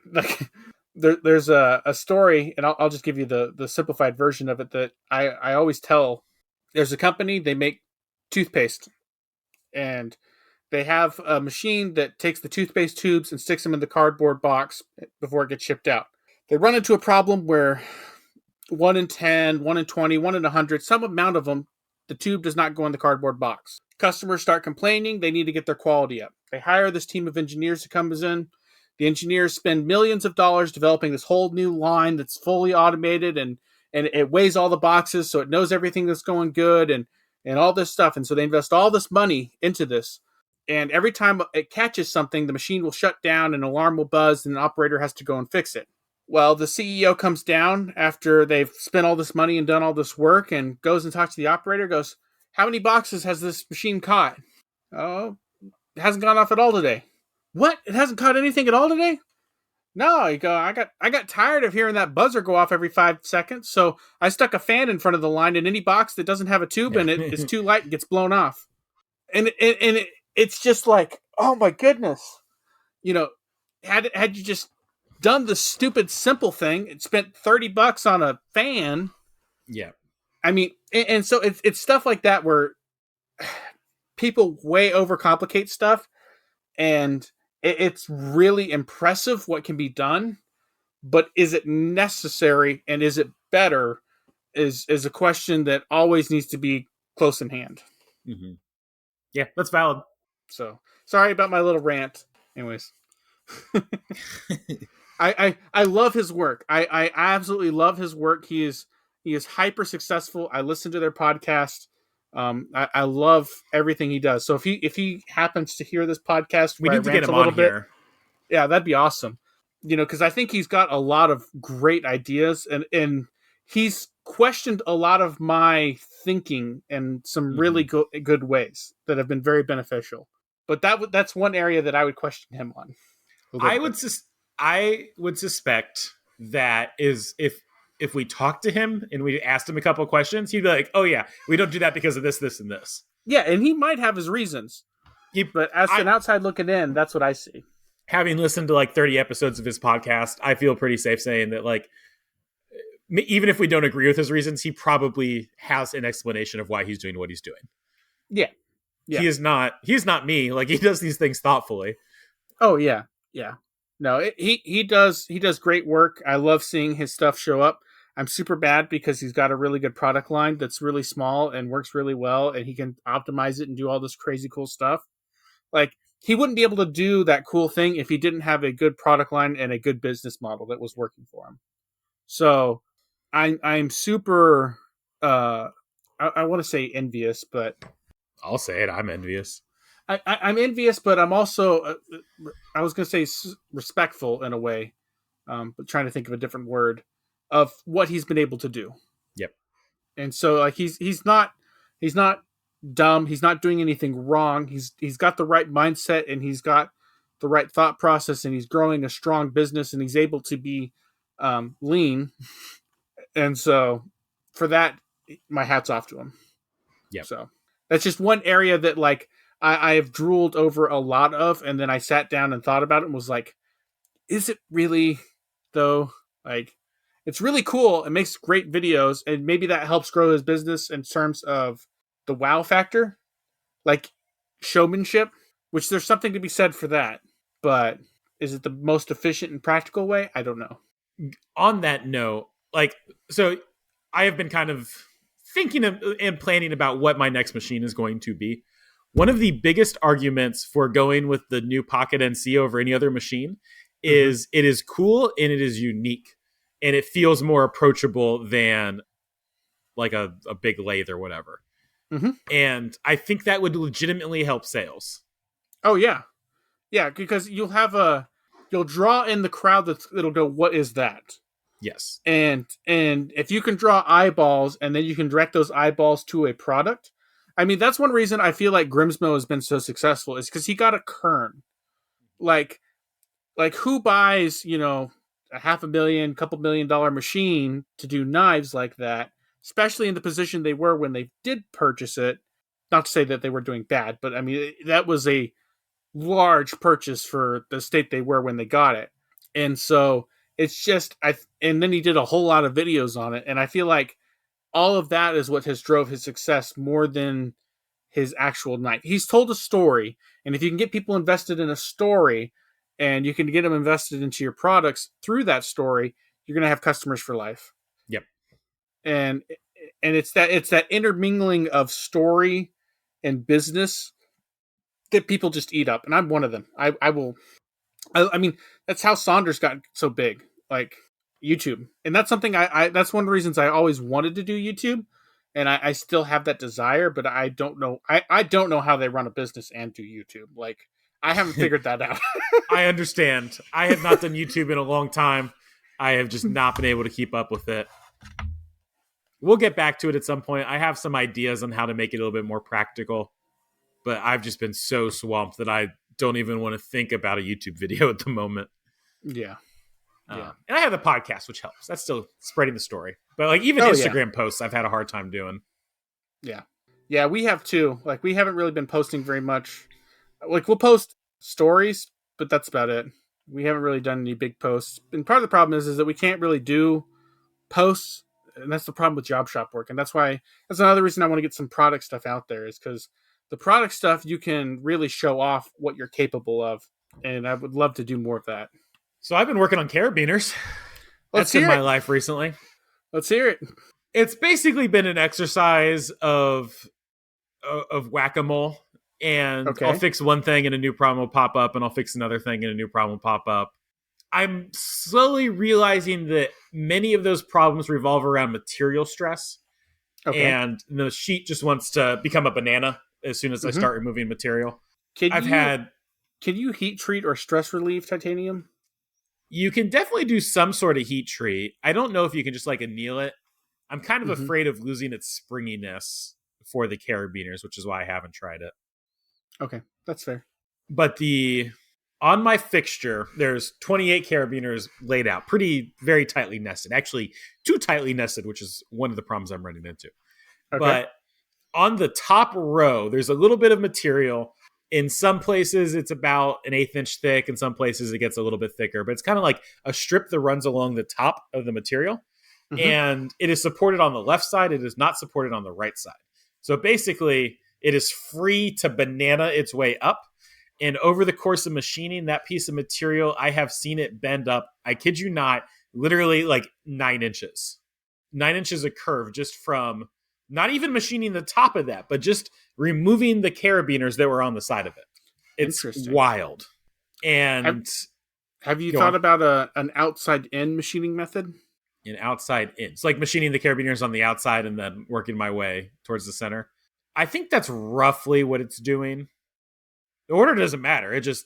there's a story, and I'll just give you the simplified version of it that I always tell. There's a company, they make toothpaste, and they have a machine that takes the toothpaste tubes and sticks them in the cardboard box before it gets shipped out. They run into a problem where 1 in 10, 1 in 20, 1 in 100, some amount of them, the tube does not go in the cardboard box. Customers start complaining. They need to get their quality up. They hire this team of engineers who comes in. The engineers spend millions of dollars developing this whole new line that's fully automated, and it weighs all the boxes so it knows everything that's going good, and all this stuff. And so they invest all this money into this. And every time it catches something, the machine will shut down, an alarm will buzz, and an operator has to go and fix it. Well, the CEO comes down after they've spent all this money and done all this work and goes and talks to the operator, goes, "How many boxes has this machine caught?" "Oh, it hasn't gone off at all today." "What? It hasn't caught anything at all today?" "No." You go, I got tired of hearing that buzzer go off every 5 seconds, so I stuck a fan in front of the line, and any box that doesn't have a tube in it is too light and gets blown off. It's just like, oh my goodness. You know, had you just done the stupid simple thing and spent $30 on a fan. Yeah. I mean, and so it's stuff like that where people way overcomplicate stuff, and it's really impressive what can be done, but is it necessary and is it better is a question that always needs to be close in hand. Mm-hmm. Yeah, that's valid. So sorry about my little rant. Anyways. I love his work. I absolutely love his work. He is hyper successful. I listen to their podcast. I love everything he does. So if he happens to hear this podcast, we where need to I get rant him a little on bit, here. Yeah, that'd be awesome. Because I think he's got a lot of great ideas, and he's questioned a lot of my thinking in some really good ways that have been very beneficial. But that's one area that I would question him on. I would suspect that is if we talked to him and we asked him a couple of questions, he'd be like, "Oh yeah, we don't do that because of this, this, and this." Yeah, and he might have his reasons. But as an outside looking in, that's what I see. Having listened to like 30 episodes of his podcast, I feel pretty safe saying that, like, even if we don't agree with his reasons, he probably has an explanation of why he's doing what he's doing. Yeah. He's not me. Like, he does these things thoughtfully. Oh yeah. Yeah. No, he does great work. I love seeing his stuff show up. I'm super bad because he's got a really good product line that's really small and works really well, and he can optimize it and do all this crazy cool stuff. Like, he wouldn't be able to do that cool thing if he didn't have a good product line and a good business model that was working for him. So I'm super I want to say envious, but I'll say it. I'm envious. I'm envious, but I'm also I was going to say respectful in a way, but trying to think of a different word of what he's been able to do. Yep. And so, like, he's not dumb. He's not doing anything wrong. He's got the right mindset, and he's got the right thought process, and he's growing a strong business, and he's able to be lean. And so, for that, my hat's off to him. Yeah. So that's just one area that, like, I have drooled over a lot of, and then I sat down and thought about it and was like, is it really, though? Like, it's really cool. It makes great videos, and maybe that helps grow his business in terms of the wow factor, like showmanship, which there's something to be said for that. But is it the most efficient and practical way? I don't know. On that note, like, so I have been kind of thinking of and planning about what my next machine is going to be. One of the biggest arguments for going with the new Pocket NC over any other machine is it is cool and it is unique, and it feels more approachable than like a big lathe or whatever. Mm-hmm. And I think that would legitimately help sales. Oh yeah, yeah, because you'll draw in the crowd that'll go, "What is that?" Yes. And if you can draw eyeballs, and then you can direct those eyeballs to a product. I mean, that's one reason I feel like Grimsmo has been so successful, is because he got a kern. Like who buys, a $500,000, couple $1 million machine to do knives like that, especially in the position they were when they did purchase it. Not to say that they were doing bad, but I mean, that was a large purchase for the state they were when they got it. And so it's just and then he did a whole lot of videos on it, and I feel like all of that is what has drove his success more than his actual knife. He's told a story, and if you can get people invested in a story and you can get them invested into your products through that story, you're going to have customers for life. Yep. And it's that intermingling of story and business that people just eat up, and I'm one of them. I mean, that's how Saunders got so big, like YouTube, and that's something I that's one of the reasons I always wanted to do YouTube, and I still have that desire, but I don't know. I don't know how they run a business and do YouTube. Like, I haven't figured that out. I understand. I have not done YouTube in a long time. I have just not been able to keep up with it. We'll get back to it at some point. I have some ideas on how to make it a little bit more practical, but I've just been so swamped that I don't even want to think about a YouTube video at the moment. Yeah. And I have the podcast, which helps. That's still spreading the story. But like even Instagram posts, I've had a hard time doing. Yeah, we have too. Like, we haven't really been posting very much. Like, we'll post stories, but that's about it. We haven't really done any big posts. And part of the problem is that we can't really do posts, and that's the problem with job shop work. And that's another reason I want to get some product stuff out there, is because the product stuff, you can really show off what you're capable of. And I would love to do more of that. So I've been working on carabiners. That's in my life recently. Let's hear it. It's basically been an exercise of whack-a-mole. And I'll fix one thing and a new problem will pop up, and I'll fix another thing and a new problem will pop up. I'm slowly realizing that many of those problems revolve around material stress. And the sheet just wants to become a banana as soon as I start removing material. Can you heat treat or stress relieve titanium? You can definitely do some sort of heat treat. I don't know if you can just like anneal it. I'm kind of afraid of losing its springiness for the carabiners, which is why I haven't tried it. Okay, that's fair. But on my fixture, there's 28 carabiners laid out, very tightly nested. Actually, too tightly nested, which is one of the problems I'm running into. Okay. But on the top row, there's a little bit of material. In some places, it's about an 1/8 inch thick. In some places, it gets a little bit thicker. But it's kind of like a strip that runs along the top of the material. And it is supported on the left side. It is not supported on the right side. So basically, it is free to banana its way up. And over the course of machining that piece of material, I have seen it bend up, I kid you not, literally like 9 inches. 9 inches of curve just from not even machining the top of that, but just removing the carabiners that were on the side of it. It's wild. And have you thought about an outside-in machining method? An outside-in. It's like machining the carabiners on the outside and then working my way towards the center. I think that's roughly what it's doing. The order doesn't matter. It just,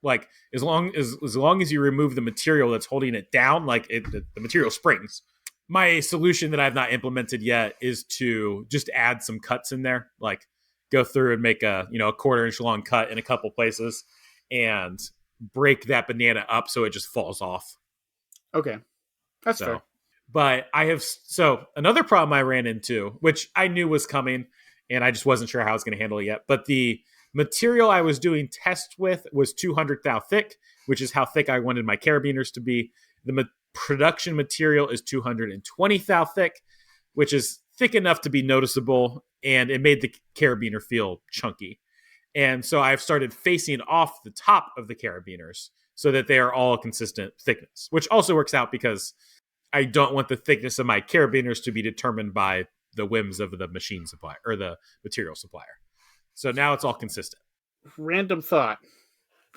like, as long as you remove the material that's holding it down, like the material springs. My solution that I've not implemented yet is to just add some cuts in there, like go through and make a 1/4 inch long cut in a couple places and break that banana up so it just falls off. Okay, that's fair. But another problem I ran into, which I knew was coming, and I just wasn't sure how I was going to handle it yet. But the material I was doing tests with was 200 thou thick, which is how thick I wanted my carabiners to be. The production material is 220 thou thick, which is thick enough to be noticeable, and it made the carabiner feel chunky. And so I've started facing off the top of the carabiners so that they are all consistent thickness, which also works out because I don't want the thickness of my carabiners to be determined by the whims of the machine supplier or the material supplier. So now it's all consistent. Random thought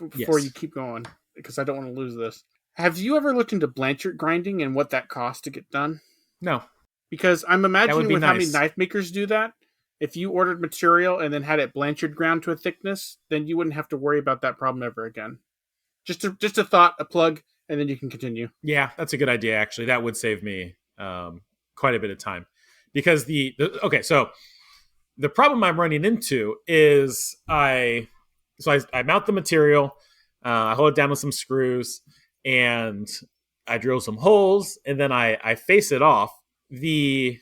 before you keep going, because I don't want to lose this. Have you ever looked into Blanchard grinding and what that costs to get done? No. Because I'm imagining with how many knife makers do that, if you ordered material and then had it Blanchard ground to a thickness, then you wouldn't have to worry about that problem ever again. Just a thought, a plug, and then you can continue. Yeah, that's a good idea, actually. That would save me quite a bit of time. Because so the problem I'm running into is I mount the material, I hold it down with some screws, and I drill some holes, and then I face it off. And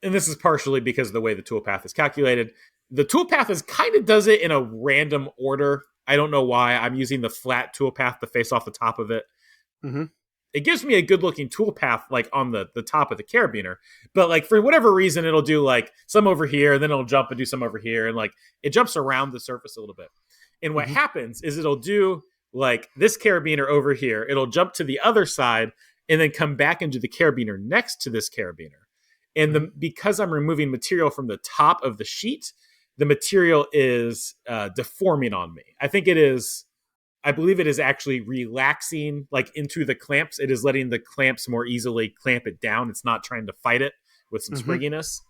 this is partially because of the way the toolpath is calculated. The toolpath kind of does it in a random order. I don't know why. I'm using the flat toolpath to face off the top of it. Mm-hmm. It gives me a good looking tool path like on the top of the carabiner, but like for whatever reason it'll do like some over here, then it'll jump and do some over here, and like it jumps around the surface a little bit. And what Mm-hmm. happens is it'll do like this carabiner over here, it'll jump to the other side and then come back into the carabiner next to this carabiner. And because I'm removing material from the top of the sheet, the material is deforming on me. I believe it is actually relaxing like into the clamps. It is letting the clamps more easily clamp it down. It's not trying to fight it with some Mm-hmm. springiness.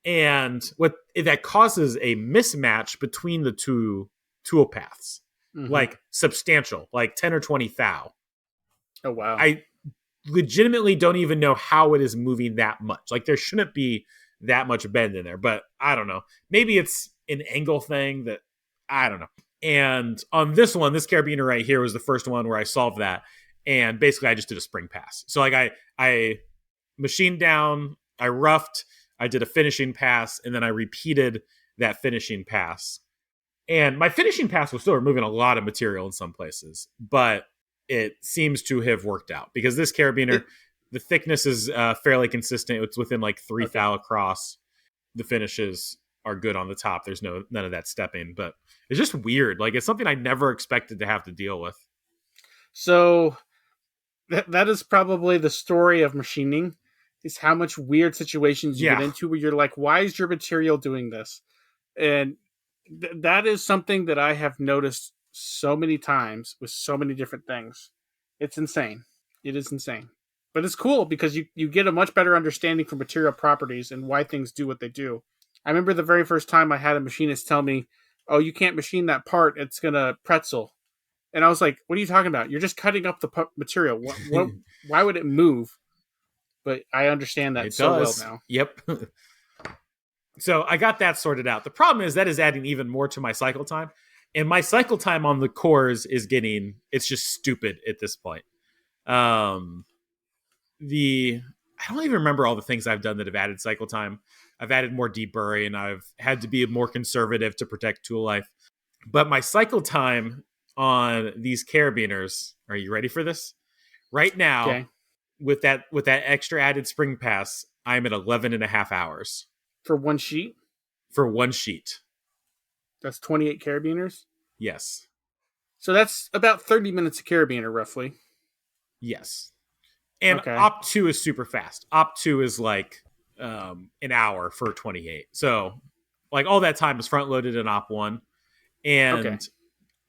And what that causes a mismatch between the two tool paths, Mm-hmm. like substantial, like 10 or 20 thou. Oh, wow. I legitimately don't even know how it is moving that much. Like there shouldn't be that much bend in there, but I don't know. Maybe it's an angle thing that I don't know. And on this one, this carabiner right here was the first one where I solved that. And basically I just did a spring pass. So like I machined down, I roughed, I did a finishing pass, and then I repeated that finishing pass. And my finishing pass was still removing a lot of material in some places, but it seems to have worked out because this carabiner, the thickness is fairly consistent. It's within like 3 thou across. The finishes are good on the top. There's none of that stepping, but it's just weird. Like it's something I never expected to have to deal with. So that is probably the story of machining, is how much weird situations you get Yeah. into where you're like, why is your material doing this? And that is something that I have noticed so many times with so many different things. It's insane. It is insane. But it's cool because you get a much better understanding for material properties and why things do what they do. I remember the very first time I had a machinist tell me, oh, you can't machine that part. It's going to pretzel. And I was like, what are you talking about? You're just cutting up the material. Why would it move? But I understand that It so well does. now. Yep. So I got that sorted out. The problem is that is adding even more to my cycle time. And my cycle time on the cores is it's just stupid at this point. Um, I don't even remember all the things I've done that have added cycle time. I've added more deburring. I've had to be more conservative to protect tool life. But my cycle time on these carabiners, are you ready for this? Right now, Okay. with that extra added spring pass, I'm at 11 and a half hours For one sheet, for one sheet. that's 28 carabiners. Yes. So that's about 30 minutes of carabiner, roughly. Yes. And Okay. Op 2 is super fast. Op 2 is like an hour for 28. So, like, all that time is front loaded in Op 1. Okay.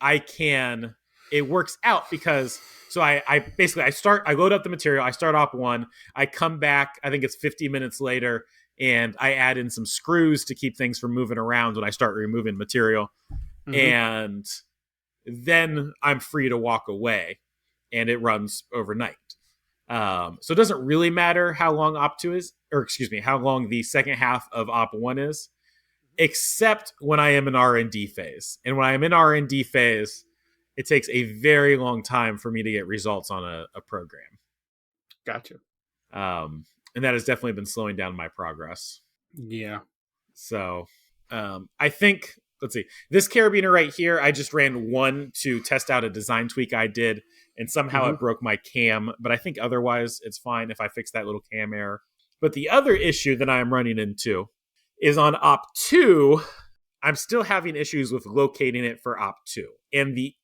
And it works out because, so I basically, I load up the material, I start Op 1, I come back, I think it's 50 minutes later, and I add in some screws to keep things from moving around when I start removing material. Mm-hmm. And then I'm free to walk away, and it runs overnight. So it doesn't really matter how long Op 2 is, or excuse me, how long the second half of Op 1 is, except when I am in R&D phase. And when I'm in R&D phase, it takes a very long time for me to get results on a program. Gotcha. And that has definitely been slowing down my progress. Yeah. So I think, let's see, this carabiner right here, I just ran one to test out a design tweak I did, and somehow it broke my cam, but I think otherwise it's fine if I fix that little cam error. But the other issue that I'm running into is on Op 2, I'm still having issues with locating it for Op 2. And the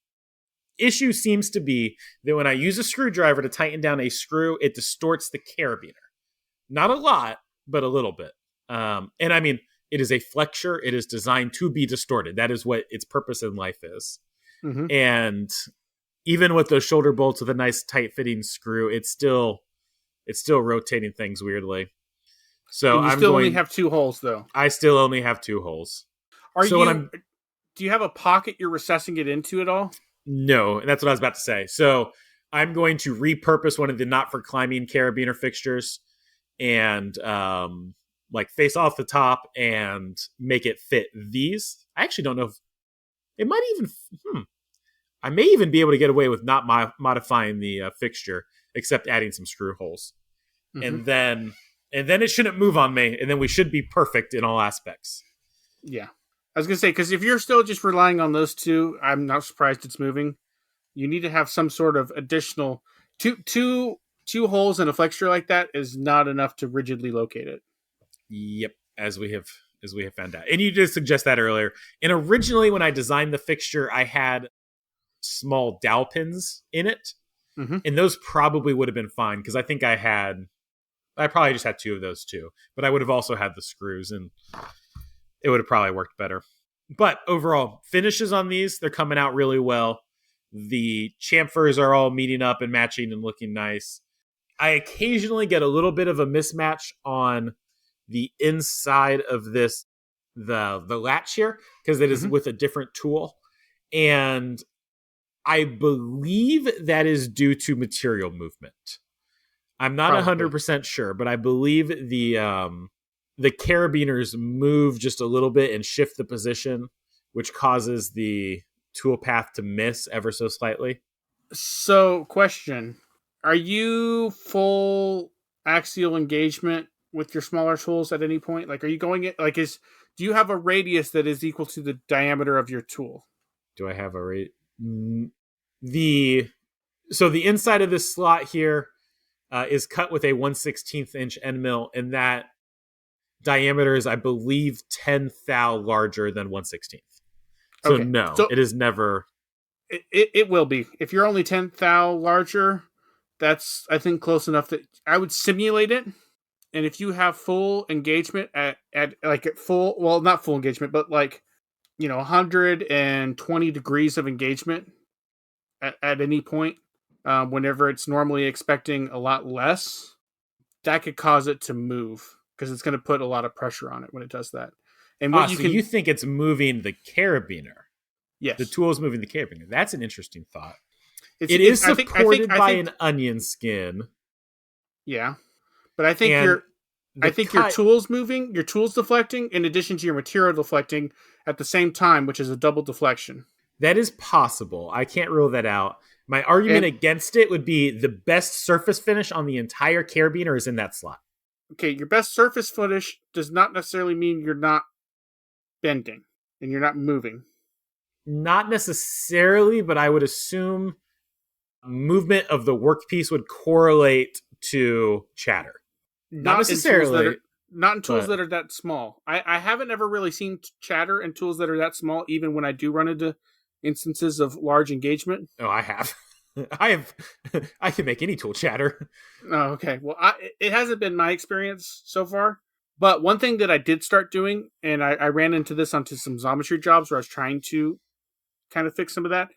issue seems to be that when I use a screwdriver to tighten down a screw, it distorts the carabiner. Not a lot, but a little bit. And I mean, it is a flexure. It is designed to be distorted. That is what its purpose in life is. Mm-hmm. And even with those shoulder bolts with a nice tight fitting screw, it's still rotating things weirdly. So And you still only have 2 holes, though. I still only have 2 holes. Do you have a pocket you're recessing it into at all? No, and that's what I was about to say. So I'm going to repurpose one of the not for climbing carabiner fixtures and like face off the top and make it fit these. I actually don't know if it might even. I may even be able to get away with not modifying the fixture, except adding some screw holes, and then it shouldn't move on me, and then we should be perfect in all aspects. Yeah. I was going to say, because if you're still just relying on those two, I'm not surprised it's moving. You need to have some sort of additional Two holes in a fixture like that is not enough to rigidly locate it. Yep, as we have found out. And you did suggest that earlier. And originally, when I designed the fixture, I had small dowel pins in it, Mm-hmm. and those probably would have been fine because I probably just had two of those too, but I would have also had the screws, and it would have probably worked better. But overall, finishes on these, they're coming out really well. The chamfers are all meeting up and matching and looking nice. I occasionally get a little bit of a mismatch on the inside of this the latch here because it is Mm-hmm. with a different tool, and I believe that is due to material movement. I'm not Probably. 100% sure, but I believe the carabiners move just a little bit and shift the position, which causes the tool path to miss ever so slightly. So, question: are you full axial engagement with your smaller tools at any point? Like, are you going it like is do you have a radius that is equal to the diameter of your tool? Do I have a rate? The So the inside of this slot here is cut with a 1/16 inch end mill, and that diameter is, I believe, 10 thou larger than 1/16. So Okay, no, so it is never. it will be if you're only 10 thou larger. That's I think close enough that I would simulate it. And if you have full engagement at like at full, well, not full engagement, but like 120 degrees of engagement at any point, whenever it's normally expecting a lot less, that could cause it to move because it's going to put a lot of pressure on it when it does that. And what you So you can, think it's moving the carabiner? The yes, tool is moving the carabiner. That's an interesting thought. it's It it. is supported I by think, an onion skin, yeah, but I think and I the think your cut. tools moving, your tools deflecting, in addition to your material deflecting at the same time, which is a double deflection. That is possible. I can't rule that out. My argument And against it would be the best surface finish on the entire carabiner is in that slot. okay, your best surface finish does not necessarily mean you're not bending and you're not moving. Not necessarily, but I would assume movement of the workpiece would correlate to chatter. Not Not in tools that necessarily, are not in tools but that are that small. I haven't ever really seen chatter in tools that are that small, even when I do run into instances of large engagement. oh, I have. I have. I can make any tool chatter. Oh, okay. Well, it hasn't been my experience so far. But one thing that I did start doing, and I ran into this onto some Xometry jobs where I was trying to kind of fix some of that,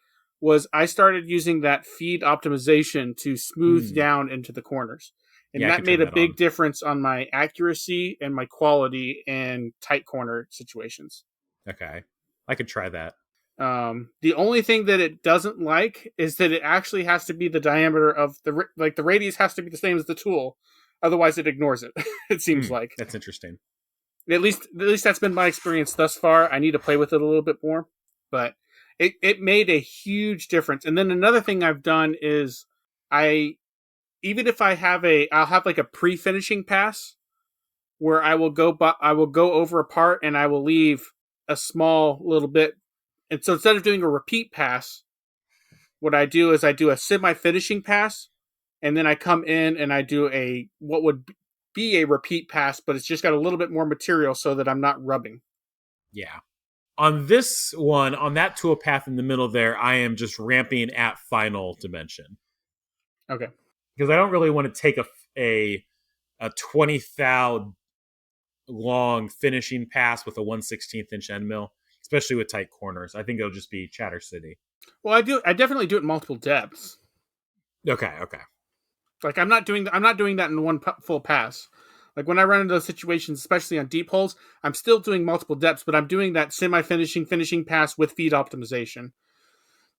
was I started using that feed optimization to smooth Hmm. down into the corners. And Yeah, I that could turn made a that big on. difference on my accuracy and my quality in tight corner situations. Okay, I could try that. The only thing that it doesn't like is that it actually has to be the diameter of the radius has to be the same as the tool, otherwise it ignores it. It seems like That's interesting. at least that's been my experience thus far. I need to play with it a little bit more, but it made a huge difference. And then another thing I've done is I even if I'll have like a pre-finishing pass where I will go over a part and I will leave a small little bit. And so instead of doing a repeat pass, what I do is I do a semi-finishing pass, and then I come in and I do a what would be a repeat pass, but it's just got a little bit more material so that I'm not rubbing. Yeah. On this one, on that tool path in the middle there, I am just ramping at final dimension Okay. because I don't really want to take a 20 thou long finishing pass with a 1/16 inch end mill, especially with tight corners. I think it'll just be Chatter City. Well, I definitely do it in multiple depths. Okay, okay. Like I'm not doing that in one full pass. Like when I run into those situations, especially on deep holes, I'm still doing multiple depths, but I'm doing that finishing pass with feed optimization.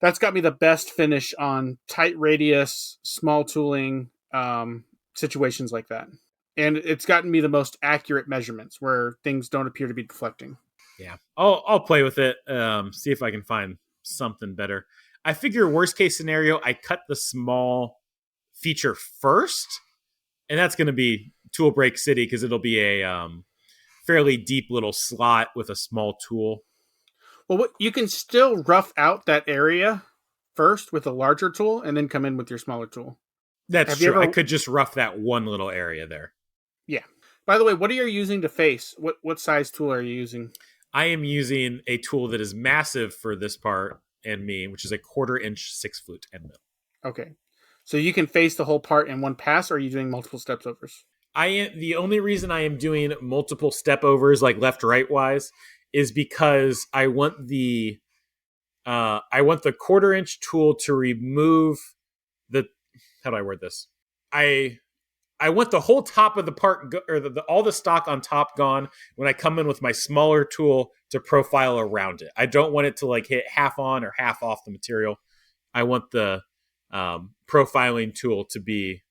That's got me the best finish on tight radius, small tooling situations like that. And it's gotten me the most accurate measurements where things don't appear to be deflecting. Yeah, I'll play with it. See if I can find something better. I figure worst case scenario, I cut the small feature first, and that's going to be Tool Break City because it'll be a fairly deep little slot with a small tool. Well, you can still rough out that area first with a larger tool and then come in with your smaller tool. That's Have you true. I ever? could just rough that one little area there. Yeah. By the way, what are you using to face? What size tool are you using? I am using a tool that is massive for this part and me, which is a 1/4 inch 6 flute end mill. Okay. So you can face the whole part in one pass, or are you doing multiple steps overs? The only reason I am doing multiple step overs, like left right wise, is because I want the 1/4 inch tool to remove the, how do I word this? I I want the whole top of the part or all the stock on top gone when I come in with my smaller tool to profile around it. I don't want it to like hit half on or half off the material. I want the profiling tool to be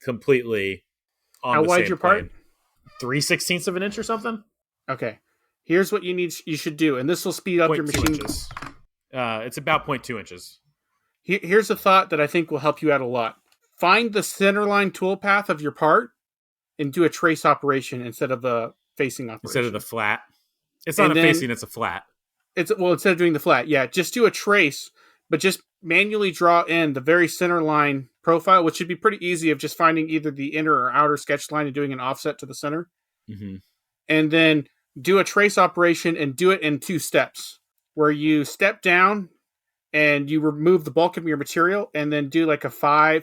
completely on How the wide's same your part? plane. 3/16 of an inch or something. Okay. Here's what you should do, and this will speed up your 0.2 machine. inches. It's about 0.2 inches. Here's a thought that I think will help you out a lot. Find the centerline toolpath of your part and do a trace operation instead of a facing operation. Instead of the flat. It's not And a then facing, it's a flat. instead of doing the flat, yeah, just do a trace, but just manually draw in the very center line profile, which should be pretty easy of just finding either the inner or outer sketch line and doing an offset to the center. Mm-hmm. And then do a trace operation and do it in 2 steps, where you step down and you remove the bulk of your material, and then do like a 3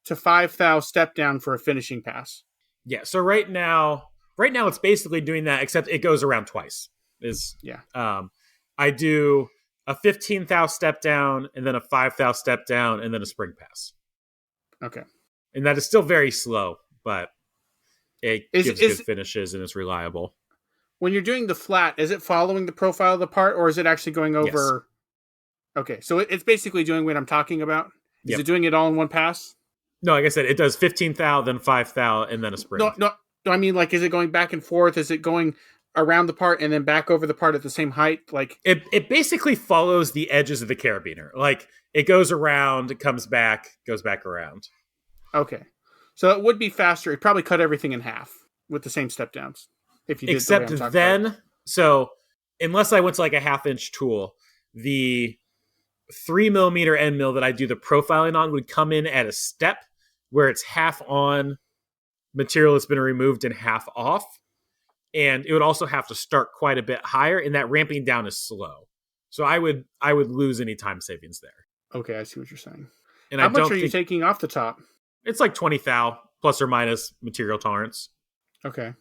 to 5 thou step down for a finishing pass. Yeah. So right now it's basically doing that, except it goes around twice. Yeah. I do a 15 thou step down, and then a 5 thou step down, and then a spring pass. Okay. And that is still very slow, but it gives good finishes and it's reliable. When you're doing the flat, is it following the profile of the part, or is it actually going over? Yes. Okay, so it's basically doing what I'm talking about. Is it doing it all in one pass? No, like I said, it does 15 thou, then 5 thou, and then a spring. No. I mean, like, is it going back and forth? Is it going around the part and then back over the part at the same height? Like, it basically follows the edges of the carabiner. Like, it goes around, it comes back, goes back around. Okay, so it would be faster. It'd probably cut everything in half with the same step downs. If you did except the way I'm then about. So unless I went to like a 1/2 inch tool, the 3mm end mill that I do the profiling on would come in at a step where it's half on material that's been removed and half off, and it would also have to start quite a bit higher, and that ramping down is slow, so I would lose any time savings there. Okay, I see what you're saying. And how much are you taking off the top? It's like 20 thou plus or minus material tolerance. Okay.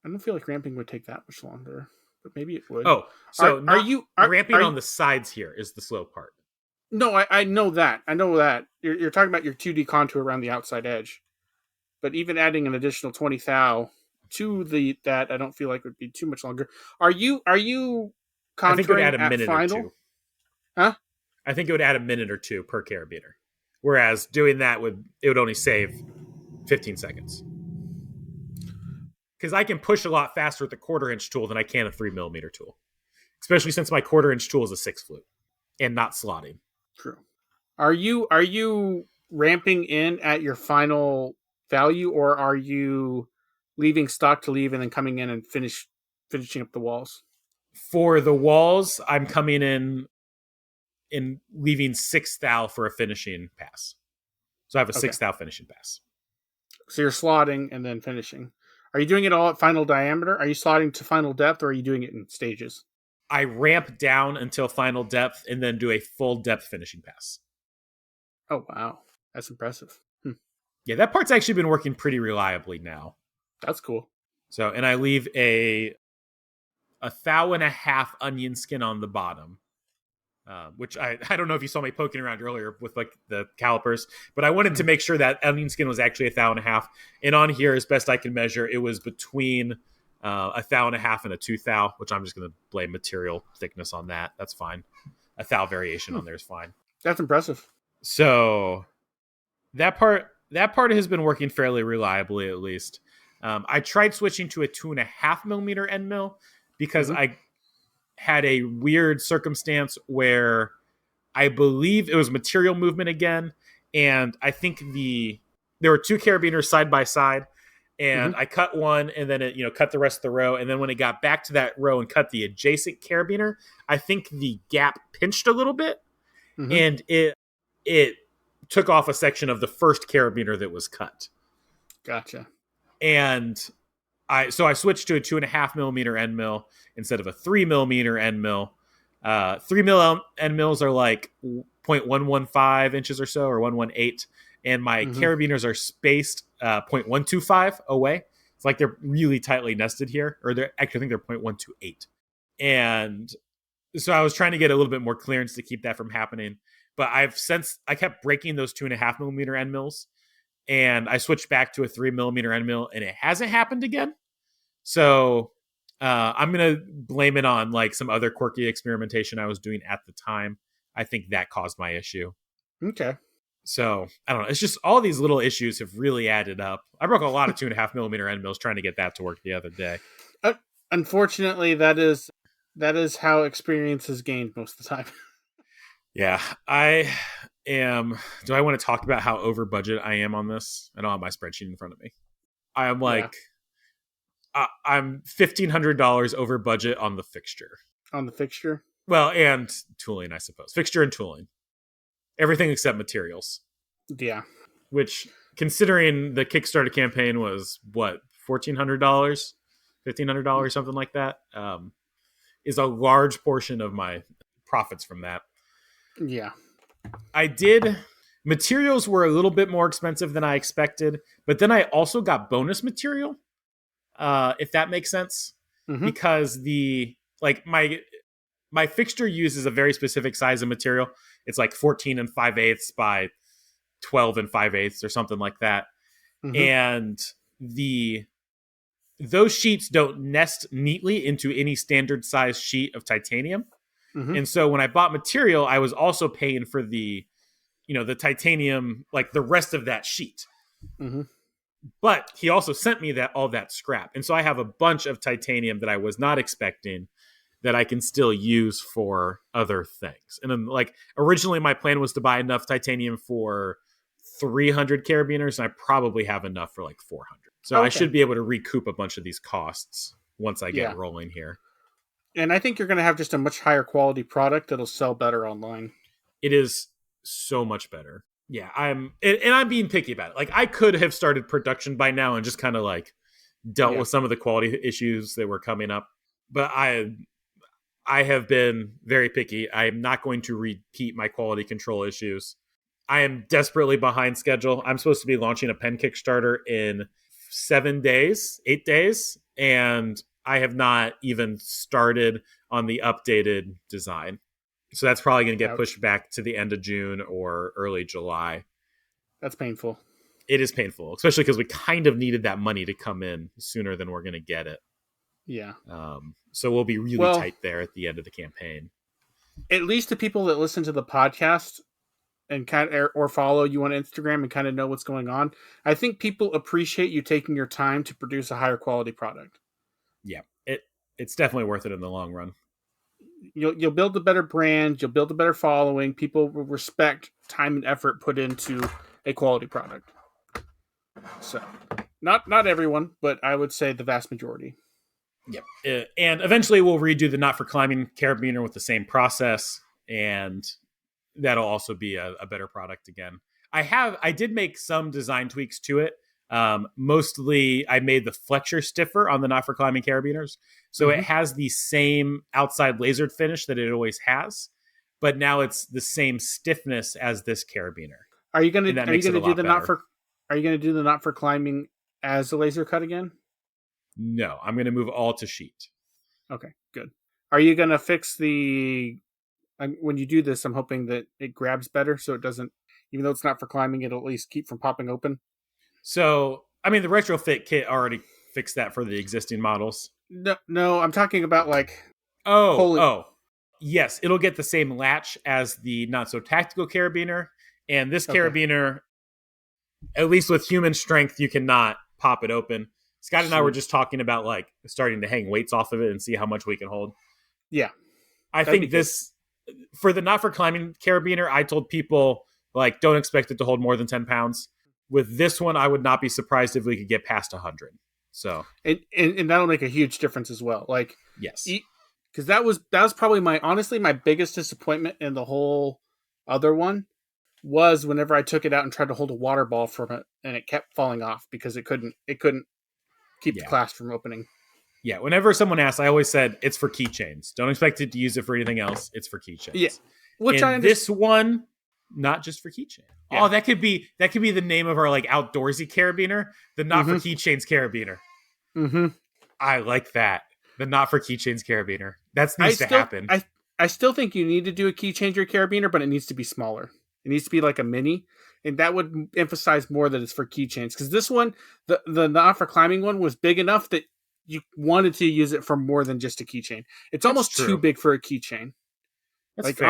I don't feel like ramping would take that much longer, but maybe it would. Oh, so ramping are on the sides here is the slow part. No, I know that. I know that. You're talking about your 2D contour around the outside edge. But even adding an additional 20 thou to that, I don't feel like would be too much longer. Are you contouring I think it would add a minute final? or two. Huh? I think it would add a minute or two per carabiner. Whereas doing that would only save 15 seconds. Because I can push a lot faster with the 1/4 inch tool than I can a 3mm tool. Especially since my 1/4 inch tool is a 6 flute and not slotting. True. Are you ramping in at your final value, or are you leaving stock to leave and then coming in and finishing up the walls? For the walls, I'm coming in and leaving 6 thou for a finishing pass. So I have a 6 thou finishing pass. So you're slotting and then finishing. Are you doing it all at final diameter? Are you slotting to final depth, or are you doing it in stages? I ramp down until final depth and then do a full depth finishing pass. Oh, wow. That's impressive. Yeah, that part's actually been working pretty reliably now. That's cool. So, and I leave a 1.5 thou onion skin on the bottom, which I don't know if you saw me poking around earlier with like the calipers, but I wanted to make sure that onion skin was actually 1.5 thou. And on here, as best I can measure, it was between 1.5 thou and a 2 thou, which I'm just going to blame material thickness on that. That's fine. A thou variation on there is fine. That's impressive. So that part has been working fairly reliably, at least. I tried switching to a 2.5mm end mill because I had a weird circumstance where I believe it was material movement again, and I think there were 2 carabiners side by side, and I cut one, and then it cut the rest of the row, and then when it got back to that row and cut the adjacent carabiner, I think the gap pinched a little bit, and it took off a section of the first carabiner that was cut. Gotcha. And I switched to a 2.5 millimeter end mill instead of a 3 millimeter end mill. 3 mil end mills are like 0.115 inches or so, or 118, and my carabiners are spaced 0.125 away. It's like they're really tightly nested here, or they're actually, I think they're 0.128. And so I was trying to get a little bit more clearance to keep that from happening. But I kept breaking those 2.5 millimeter end mills, and I switched back to a 3 millimeter end mill, and it hasn't happened again. So I'm going to blame it on like some other quirky experimentation I was doing at the time. I think that caused my issue. Okay. So I don't know. It's just all these little issues have really added up. I broke a lot of 2.5 millimeter end mills trying to get that to work the other day. Unfortunately, that is how experience is gained most of the time. Yeah, I am. Do I want to talk about how over budget I am on this? I don't have my spreadsheet in front of me. I am like, I'm $1,500 over budget on the fixture. On the fixture? Well, and tooling, I suppose. Fixture and tooling. Everything except materials. Yeah. Which, considering the Kickstarter campaign was, what, $1,400? $1,500, something like that, is a large portion of my profits from that. Yeah. Materials were a little bit more expensive than I expected, but then I also got bonus material, if that makes sense. Mm-hmm. Because my fixture uses a very specific size of material. It's like 14 5/8 by 12 5/8 or something like that. Mm-hmm. And those sheets don't nest neatly into any standard size sheet of titanium. Mm-hmm. And so when I bought material, I was also paying for the titanium, like the rest of that sheet. Mm-hmm. But he also sent me all that scrap. And so I have a bunch of titanium that I was not expecting that I can still use for other things. And then, like, originally my plan was to buy enough titanium for 300 carabiners, and I probably have enough for like 400. So okay. I should be able to recoup a bunch of these costs once I get rolling here. And I think you're going to have just a much higher quality product that'll sell better online. It is so much better. Yeah, I'm being picky about it. Like, I could have started production by now and just kind of like dealt with some of the quality issues that were coming up. But I have been very picky. I am not going to repeat my quality control issues. I am desperately behind schedule. I'm supposed to be launching a pen Kickstarter in 8 days, and I have not even started on the updated design. So that's probably going to get pushed back to the end of June or early July. That's painful. It is painful, especially because we kind of needed that money to come in sooner than we're going to get it. Yeah. So we'll be really tight there at the end of the campaign. At least the people that listen to the podcast and or follow you on Instagram and kind of know what's going on, I think people appreciate you taking your time to produce a higher quality product. Yeah, it's definitely worth it in the long run. You'll build a better brand. You'll build a better following. People will respect time and effort put into a quality product. So, not everyone, but I would say the vast majority. Yep. And eventually we'll redo the Not for Climbing carabiner with the same process, and that'll also be a better product again. I did make some design tweaks to it. Mostly I made the flexure stiffer on the Not for Climbing carabiners. So it has the same outside lasered finish that it always has, but now it's the same stiffness as this carabiner. Are you going to do the Not for Climbing as a laser cut again? No, I'm going to move all to sheet. Okay, good. Are you going to fix when you do this, I'm hoping that it grabs better so it doesn't, even though it's not for climbing, it'll at least keep from popping open? So, I mean, the retrofit kit already fixed that for the existing models. No, I'm talking about like... Yes, it'll get the same latch as the not-so-tactical carabiner, and this carabiner, at least with human strength, you cannot pop it open. Scott and I were just talking about like starting to hang weights off of it and see how much we can hold. Yeah. I think this, for the Not for Climbing carabiner, I told people, like, don't expect it to hold more than 10 pounds. With this one, I would not be surprised if we could get past 100. So, and that'll make a huge difference as well. Like, yes, because that was probably my biggest disappointment in the whole other one was whenever I took it out and tried to hold a water ball from it, and it kept falling off because it couldn't keep the Yeah. clasp from opening. Yeah. Whenever someone asks, I always said it's for keychains. Don't expect it to use it for anything else. It's for Yeah, keychains. which I And understand. this one, not just for keychain. Yeah. Oh, that could be the name of our like outdoorsy carabiner, the not for Mm-hmm. keychains carabiner. Mm-hmm. I like that. The not for keychains carabiner. That I needs to still happen. I still think you need to do a key changer carabiner, but it needs to be smaller. It needs to be like a mini, and that would emphasize more that it's for keychains. Because this one, the not for climbing one, was big enough that you wanted to use it for more than just a keychain. It's That's almost too true. big for a keychain. That's Like fair.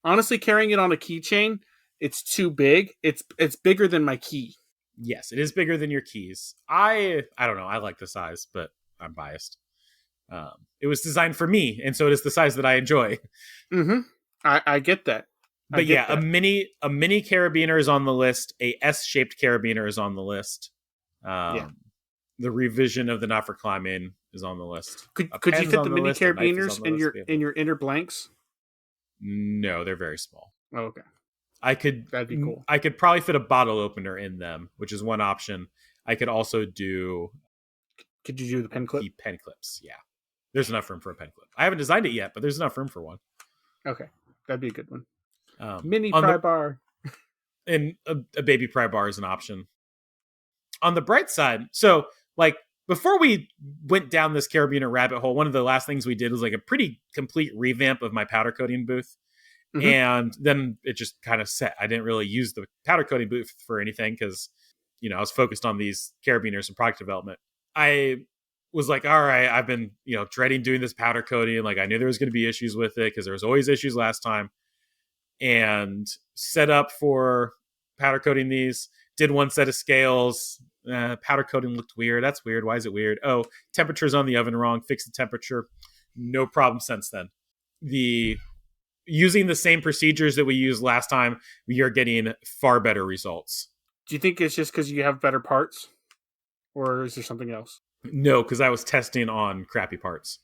honestly, carrying it on a keychain, it's too big. It's bigger than my key. Yes, it is bigger than your keys. I don't know. I like the size, but I'm biased. It was designed for me, and so it is the size that I enjoy. Mm-hmm. I get that. I But get yeah, that. a mini carabiner is on the list. A S-shaped carabiner is on the list. Yeah. The revision of the not for climbing is on the list. A Could you pen's fit the on the mini list. A knife is carabiners on the list. in your inner blanks? No, they're very small. Oh, okay, I could that'd be cool. I could probably fit a bottle opener in them, which is one option. I could also do Could you do the pen clip? the pen clips. Yeah, there's enough room for a pen clip. I haven't designed it yet, but there's enough room for one. Okay, that'd be a good one. Mini On pry the bar. and a baby pry bar is an option. On the bright side, so like before we went down this carabiner rabbit hole, one of the last things we did was like a pretty complete revamp of my powder coating booth. Mm-hmm. And then it just kind of set. I didn't really use the powder coating booth for anything because, I was focused on these carabiners and product development. I was like, all right, I've been, dreading doing this powder coating. Like I knew there was going to be issues with it because there was always issues last time. And set up for powder coating these. Did one set of scales. Powder coating looked weird. That's weird. Why is it weird? Oh, temperature's on the oven wrong. Fix the temperature. No problem since then. Using the same procedures that we used last time, we are getting far better results. Do you think it's just because you have better parts, or is there something else? No, because I was testing on crappy parts.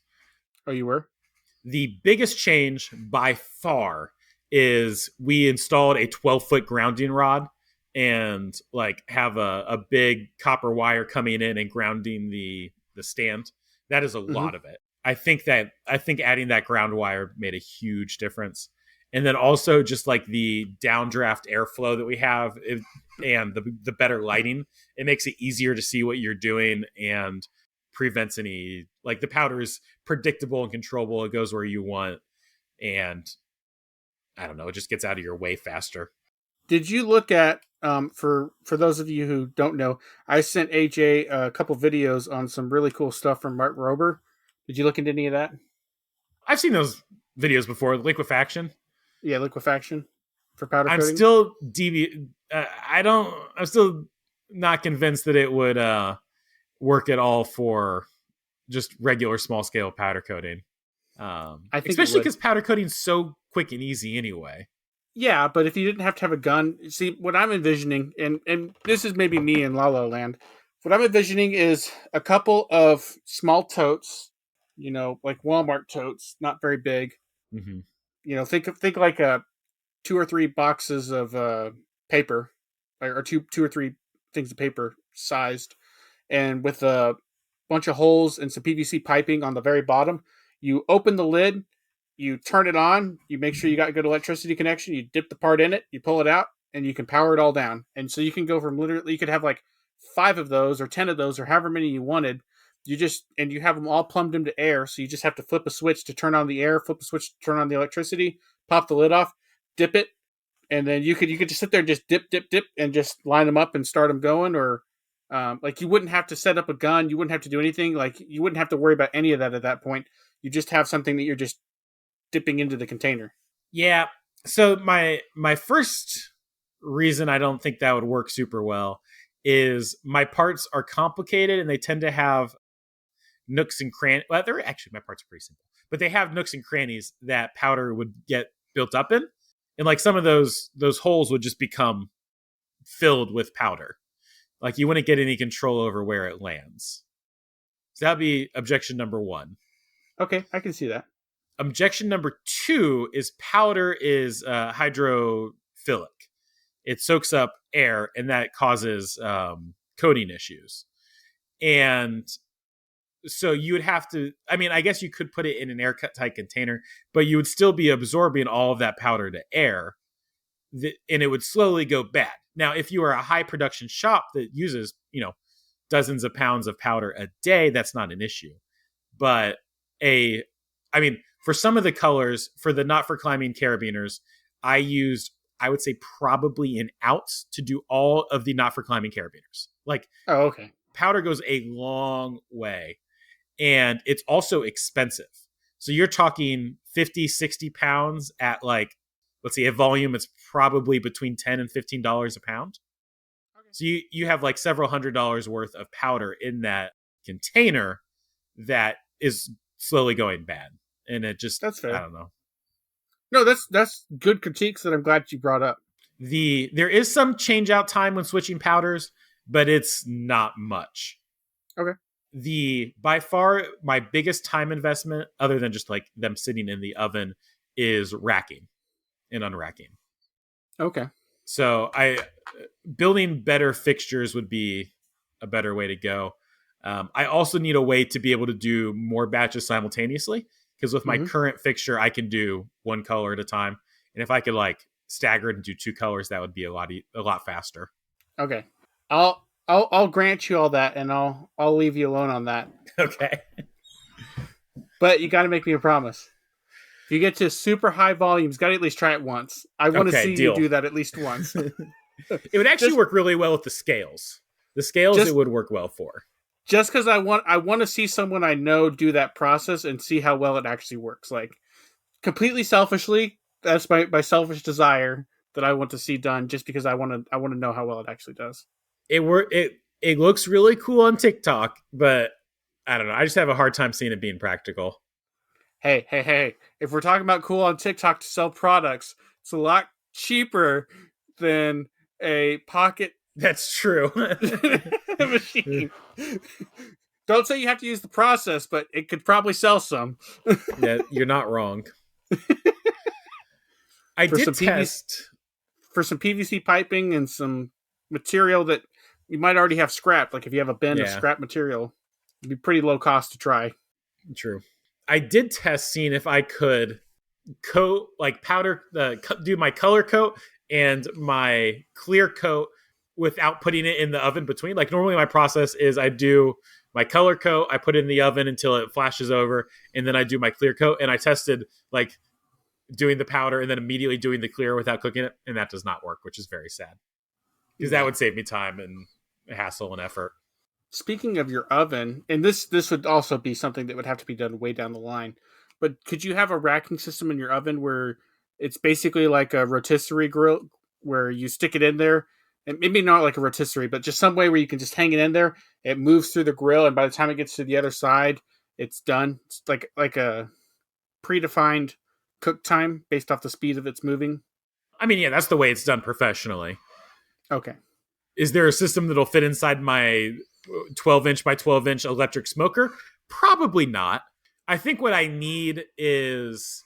Oh, you were? The biggest change by far is we installed a 12-foot grounding rod and like have a big copper wire coming in and grounding the stand. That is a Mm-hmm. lot of it. I think adding that ground wire made a huge difference. And then also just like the downdraft airflow that we have and the better lighting, it makes it easier to see what you're doing and prevents any, like the powder is predictable and controllable. It goes where you want. And I don't know, it just gets out of your way faster. Did you look at for those of you who don't know, I sent AJ a couple videos on some really cool stuff from Mark Rober. Did you look into any of that? I've seen those videos before, liquefaction. Yeah, liquefaction for powder I'm coating. still I'm still not convinced that it would work at all for just regular small scale powder coating. I think Especially because powder coating's so quick and easy anyway. Yeah, but if you didn't have to have a gun, see what I'm envisioning, and this is maybe me in La La Land. What I'm envisioning is a couple of small totes, like Walmart totes, not very big. Mm-hmm. Think like a 2 or 3 boxes of paper, or two or three things of paper sized, and with a bunch of holes and some PVC piping on the very bottom. You open the lid, you turn it on, you make sure you got a good electricity connection, you dip the part in it, you pull it out, and you can power it all down. And so you can go from literally, you could have like 5 of those or 10 of those or however many you wanted. And you have them all plumbed into air. So you just have to flip a switch to turn on the air, flip a switch to turn on the electricity, pop the lid off, dip it, and then you could just sit there and just dip, and just line them up and start them going. Or like you wouldn't have to set up a gun, you wouldn't have to do anything. Like you wouldn't have to worry about any of that at that point. You just have something that you're just dipping into the container. Yeah. So my first reason I don't think that would work super well is my parts are complicated and they tend to have nooks and crannies. Well, they're actually, my parts are pretty simple, but they have nooks and crannies that powder would get built up in, and like some of those holes would just become filled with powder. Like you wouldn't get any control over where it lands. So that'd be objection number one. Okay, I can see that. Objection number two is powder is hydrophobic. phthalic. It soaks up air, and that causes coating issues. And so you would have to, I mean, I guess you could put it in an airtight container, but you would still be absorbing all of that powder to air, and it would slowly go bad. Now, if you are a high production shop that uses, dozens of pounds of powder a day, that's not an issue. But for some of the colors, for the Not for Climbing carabiners, I used, I would say, probably an ounce to do all of the Not for Climbing carabiners. Like, Oh, okay. Powder goes a long way, and it's also expensive. So you're talking 50, 60 pounds at like, let's see, at volume, it's probably between $10 and $15 a pound. Okay. So you have like several $100s worth of powder in that container that is slowly going bad. And it just, that's fair. I don't know. No, that's good critiques that I'm glad you brought up. There is some change out time when switching powders, but it's not much. Okay. By far my biggest time investment, other than just like them sitting in the oven, is racking and unracking. Okay. So building better fixtures would be a better way to go. I also need a way to be able to do more batches simultaneously, because with my current fixture, I can do one color at a time. And if I could like stagger it and do two colors, that would be a lot faster. Okay. I'll grant you all that, and I'll leave you alone on that. Okay. But you got to make me a promise. If you get to super high volumes, got to at least try it once. I want to see you do that at least once. It would actually work really well with the scales. The scales it would work well for. Just because I want to see someone I know do that process and see how well it actually works. Like, completely selfishly, that's my selfish desire that I want to see done. Just because I want to know how well it actually does. It looks really cool on TikTok, but I don't know. I just have a hard time seeing it being practical. Hey! If we're talking about cool on TikTok to sell products, it's a lot cheaper than a pocket. That's true. Machine. Don't say you have to use the process, but it could probably sell some. Yeah, you're not wrong. I did test for some PVC piping and some material that you might already have scrapped. Like if you have a bin of scrap material, it'd be pretty low cost to try. True. I did test seeing if I could coat, like powder, do my color coat and my clear coat without putting it in the oven between. Like normally my process is I do my color coat, I put it in the oven until it flashes over, and then I do my clear coat. And I tested like doing the powder and then immediately doing the clear without cooking it, and that does not work, which is very sad. Because that would save me time and hassle and effort. Speaking of your oven, and this would also be something that would have to be done way down the line, but could you have a racking system in your oven where it's basically like a rotisserie grill where you stick it in there, and maybe not like a rotisserie, but just some way where you can just hang it in there, it moves through the grill, and by the time it gets to the other side, it's done. It's like a predefined cook time based off the speed of its moving. I mean, yeah, that's the way it's done professionally. Okay. Is there a system that'll fit inside my 12-inch by 12-inch electric smoker? Probably not. I think what I need is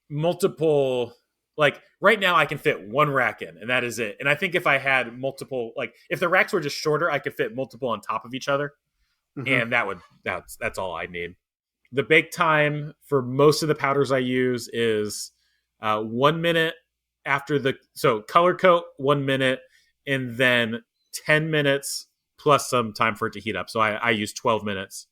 multiple, like right now I can fit one rack in and that is it. And I think if I had multiple, like if the racks were just shorter, I could fit multiple on top of each other. And that's all I need. The bake time for most of the powders I use is 1 minute so color coat 1 minute, and then 10 minutes plus some time for it to heat up. So I use 12 minutes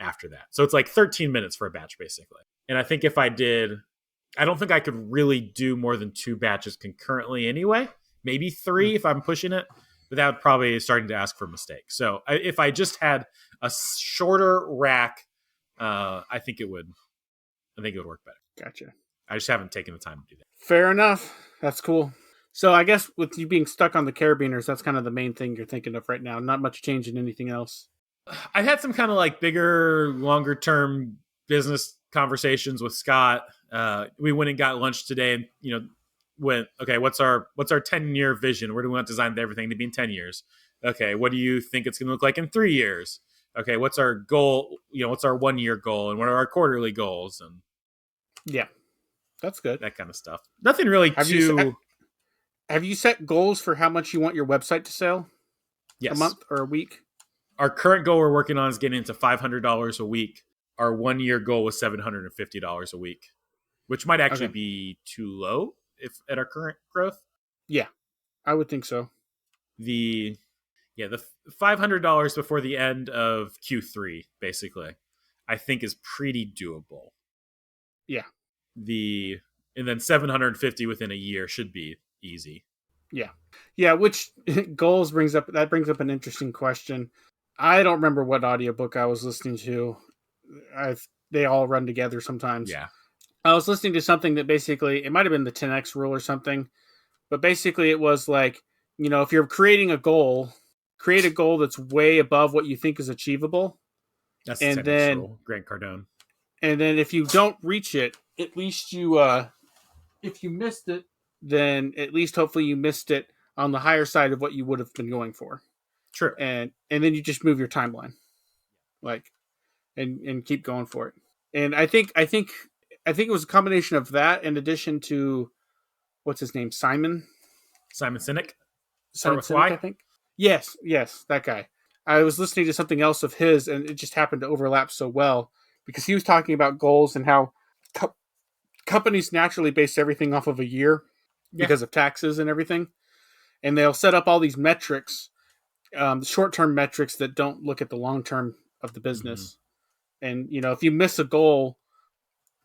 after that. So it's like 13 minutes for a batch, basically. And I think if I don't think I could really do more than 2 batches concurrently anyway. Maybe 3 if I'm pushing it. But that would probably starting to ask for mistakes. So if I just had a shorter rack, I think it would work better. Gotcha. I just haven't taken the time to do that. Fair enough. That's cool. So I guess with you being stuck on the carabiners, that's kind of the main thing you're thinking of right now. Not much change in anything else. I had some kind of like bigger, longer term business conversations with Scott. We went and got lunch today, and went, okay, what's our 10-year vision? Where do we want to design everything to be in 10 years? Okay, what do you think it's going to look like in 3 years? Okay, what's our goal? What's our 1-year goal, and what are our quarterly goals? And yeah, That's good. that kind of stuff. Nothing really Have you too. have you set goals for how much you want your website to sell a Yes. month or a week? Our current goal we're working on is getting into $500 a week. Our 1 year goal was $750 a week, which might actually Okay. be too low if at our current growth. Yeah, I would think so. The the $500 before the end of Q3, basically, I think is pretty doable. Yeah. The and then 750 within a year should be easy. Yeah. Yeah, which brings up an interesting question. I don't remember what audiobook I was listening to. They all run together sometimes. Yeah. I was listening to something that basically, it might have been the 10x rule or something, but basically it was like, if you're creating a goal, create a goal that's way above what you think is achievable. That's the And 10x then rule. Grant Cardone. if you don't reach it, at least if you missed it, then at least hopefully you missed it on the higher side of what you would have been going for. True. And then you just move your timeline. Like and keep going for it. And I think it was a combination of that in addition to what's his name? Simon Sinek. Start Simon with Sinek, why? I think. Yes, that guy. I was listening to something else of his, and it just happened to overlap so well because he was talking about goals and how co- companies naturally base everything off of a year Yeah. because of taxes and everything, and they'll set up all these metrics, short-term metrics that don't look at the long-term of the Mm-hmm. business. And if you miss a goal,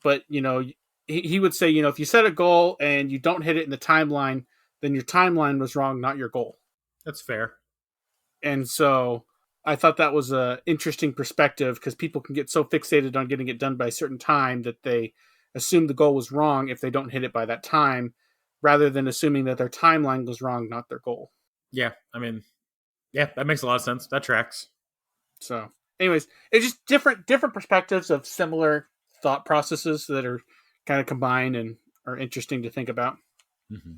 but he would say, if you set a goal and you don't hit it in the timeline, then your timeline was wrong, not your goal. That's fair. And so I thought that was a interesting perspective because people can get so fixated on getting it done by a certain time that they assume the goal was wrong if they don't hit it by that time, rather than assuming that their timeline was wrong, not their goal. Yeah. I mean, yeah, that makes a lot of sense. That tracks. So, anyways, it's just different perspectives of similar thought processes that are kind of combined and are interesting to think about. Mm-hmm.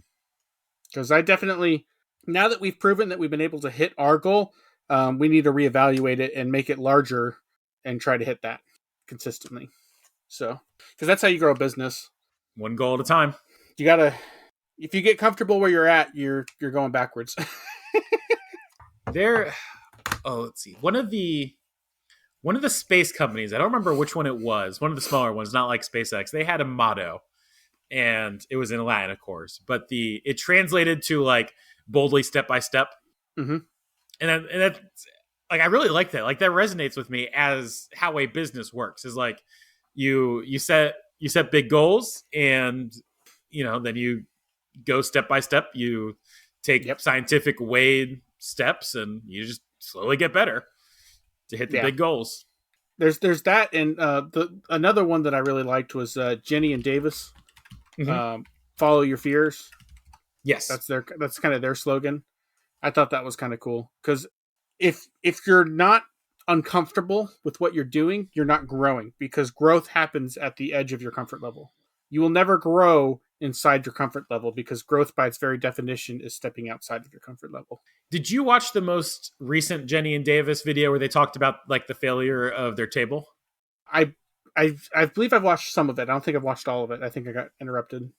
Because I definitely, now that we've proven that we've been able to hit our goal, we need to reevaluate it and make it larger and try to hit that consistently. So, because that's how you grow a business. One goal at a time. You gotta, if you get comfortable where you're at, you're going backwards. There. Oh, let's see. One of the space companies. I don't remember which one it was. One of the smaller ones, not like SpaceX. They had a motto, and it was in Latin, of course, but it translated to like boldly step by step. Mm-hmm. And that like I really like that. Like that resonates with me as how a business works. Is like you set big goals, and then you go step by step. You take Yep. scientific weighed steps, and you just slowly get better to hit the Yeah. big goals. There's that, and another one that I really liked was Jenny and Davis. Mm-hmm. Follow your fears. Yes. That's kind of their slogan. I thought that was kind of cool because if you're not uncomfortable with what you're doing, you're not growing because growth happens at the edge of your comfort level. You will never grow inside your comfort level because growth by its very definition is stepping outside of your comfort level. Did you watch the most recent Jenny and Davis video where they talked about like the failure of their table? I believe I've watched some of it. I don't think I've watched all of it. I think I got interrupted.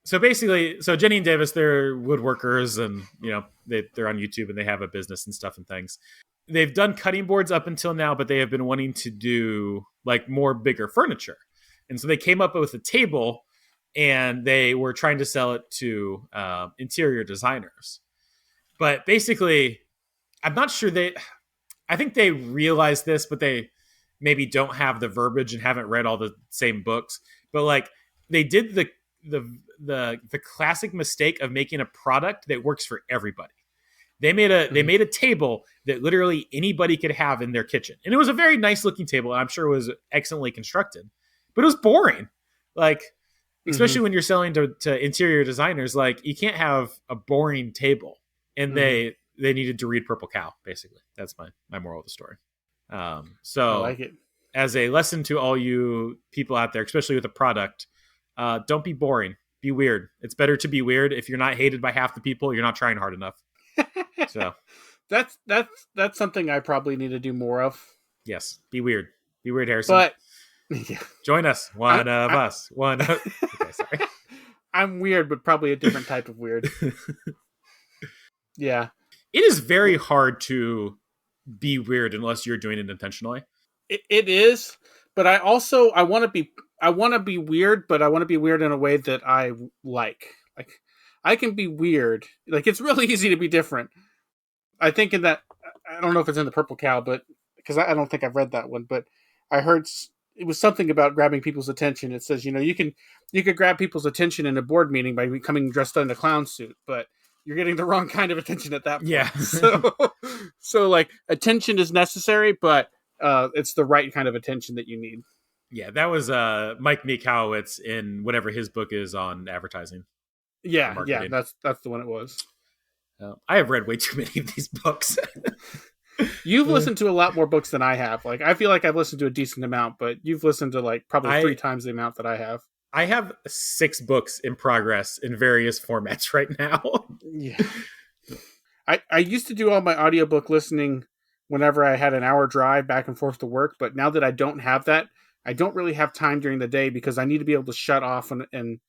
So basically, Jenny and Davis, they're woodworkers, and they're on YouTube and they have a business and stuff and things. They've done cutting boards up until now, but they have been wanting to do like more bigger furniture, and so they came up with a table, and they were trying to sell it to interior designers. But basically, I'm not sure I think they realize this, but they maybe don't have the verbiage and haven't read all the same books. But like they did the classic mistake of making a product that works for everybody. They made a table that literally anybody could have in their kitchen, and it was a very nice looking table. And I'm sure it was excellently constructed, but it was boring. Like especially when you're selling to interior designers, like you can't have a boring table. And they needed to read Purple Cow. Basically, that's my moral of the story. So I like it. As a lesson to all you people out there, especially with a product, don't be boring. Be weird. It's better to be weird. If you're not hated by half the people, you're not trying hard enough. So that's something I probably need to do more of. yes, be weird. Be weird, Harrison. But Yeah. Join us. I, One of I us. One of... Okay, sorry. I'm weird, but probably a different type of weird. Yeah. It is very hard to be weird unless you're doing it intentionally. It is, but I want to be weird, but I want to be weird in a way that I like. Like I can be weird. Like it's really easy to be different. I think in that I don't know if it's in the Purple Cow, but because I don't think I've read that one, but I heard it was something about grabbing people's attention. It says you could grab people's attention in a board meeting by becoming dressed up in a clown suit, but you're getting the wrong kind of attention at that Yeah. point. So like attention is necessary, but it's the right kind of attention that you need. Yeah, that was Mike Mikowitz in whatever his book is on advertising or Yeah, marketing. that's the one it was. I have read way too many of these books. You've listened to a lot more books than I have. Like I feel like I've listened to a decent amount, but you've listened to like probably 3 times the amount that I have. I have 6 books in progress in various formats right now. Yeah. I used to do all my audiobook listening whenever I had an hour drive back and forth to work, but now that I don't have that, I don't really have time during the day because I need to be able to shut off and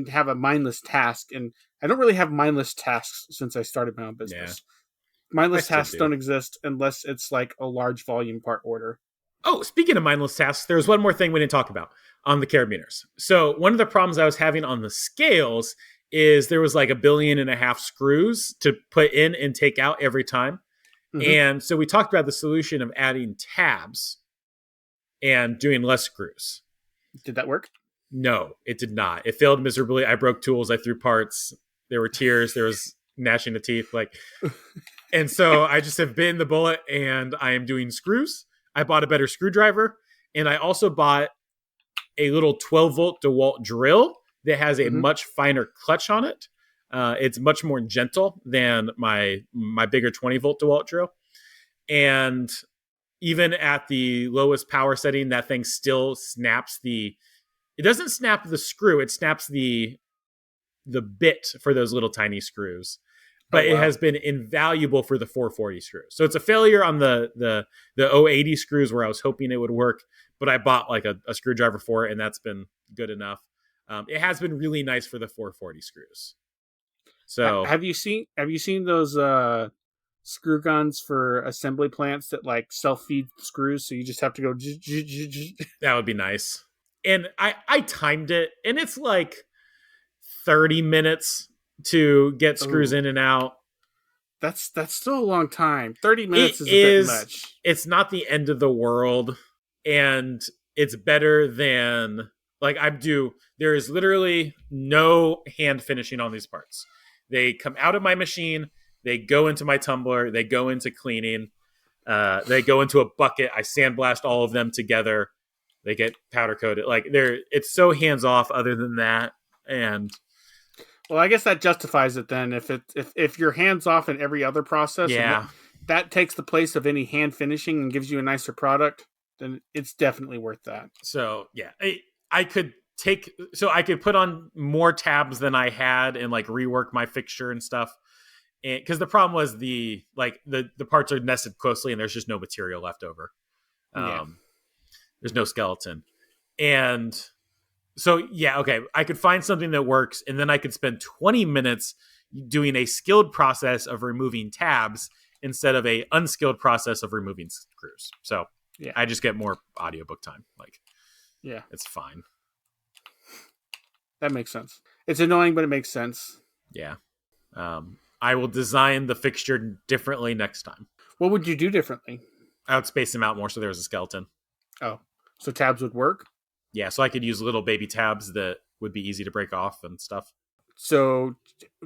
have a mindless task. And I don't really have mindless tasks since I started my own business. Yeah, mindless tasks don't exist unless it's like a large volume part order. Oh, speaking of mindless tasks, there's one more thing we didn't talk about on the carabiners. So one of the problems I was having on the scales is there was like 1.5 billion screws to put in and take out every time. Mm-hmm. And so we talked about the solution of adding tabs and doing less screws. Did that work? No, it did not. It failed miserably. I broke tools. I threw parts. There were tears. There was gnashing of teeth. And so I just have bitten the bullet and I am doing screws. I bought a better screwdriver. And I also bought a little 12-volt DeWalt drill that has a much finer clutch on it. It's much more gentle than my bigger 20-volt DeWalt drill. And even at the lowest power setting, that thing still snaps it doesn't snap the screw, it snaps the bit for those little tiny screws. But it has been invaluable for the 440 screws. So it's a failure on the 080 screws where I was hoping it would work, but I bought like a screwdriver for it, and that's been good enough. It has been really nice for the 440 screws. So have you seen those screw guns for assembly plants that like self-feed screws? So you just have to go. That would be nice. And I timed it, and it's like 30 minutes to get screws in and out. That's still a long time. 30 minutes is a bit much. It's not the end of the world, and it's better than there is literally no hand finishing on these parts. They come out of my machine, they go into my tumbler, they go into cleaning, they go into a bucket, I sandblast all of them together, they get powder coated. It's so hands off other than that. And well, I guess that justifies it then. If you're hands off in every other process, yeah, that takes the place of any hand finishing and gives you a nicer product, then it's definitely worth that. So yeah, I could put on more tabs than I had and like rework my fixture and stuff. And because the problem was the parts are nested closely and there's just no material left over. There's no skeleton. And so, yeah, okay, I could find something that works, and then I could spend 20 minutes doing a skilled process of removing tabs instead of a unskilled process of removing screws. So yeah, I just get more audiobook time. Yeah, it's fine. That makes sense. It's annoying, but it makes sense. Yeah. I will design the fixture differently next time. What would you do differently? I would space them out more so there was a skeleton. Oh, so tabs would work? Yeah, so I could use little baby tabs that would be easy to break off and stuff. So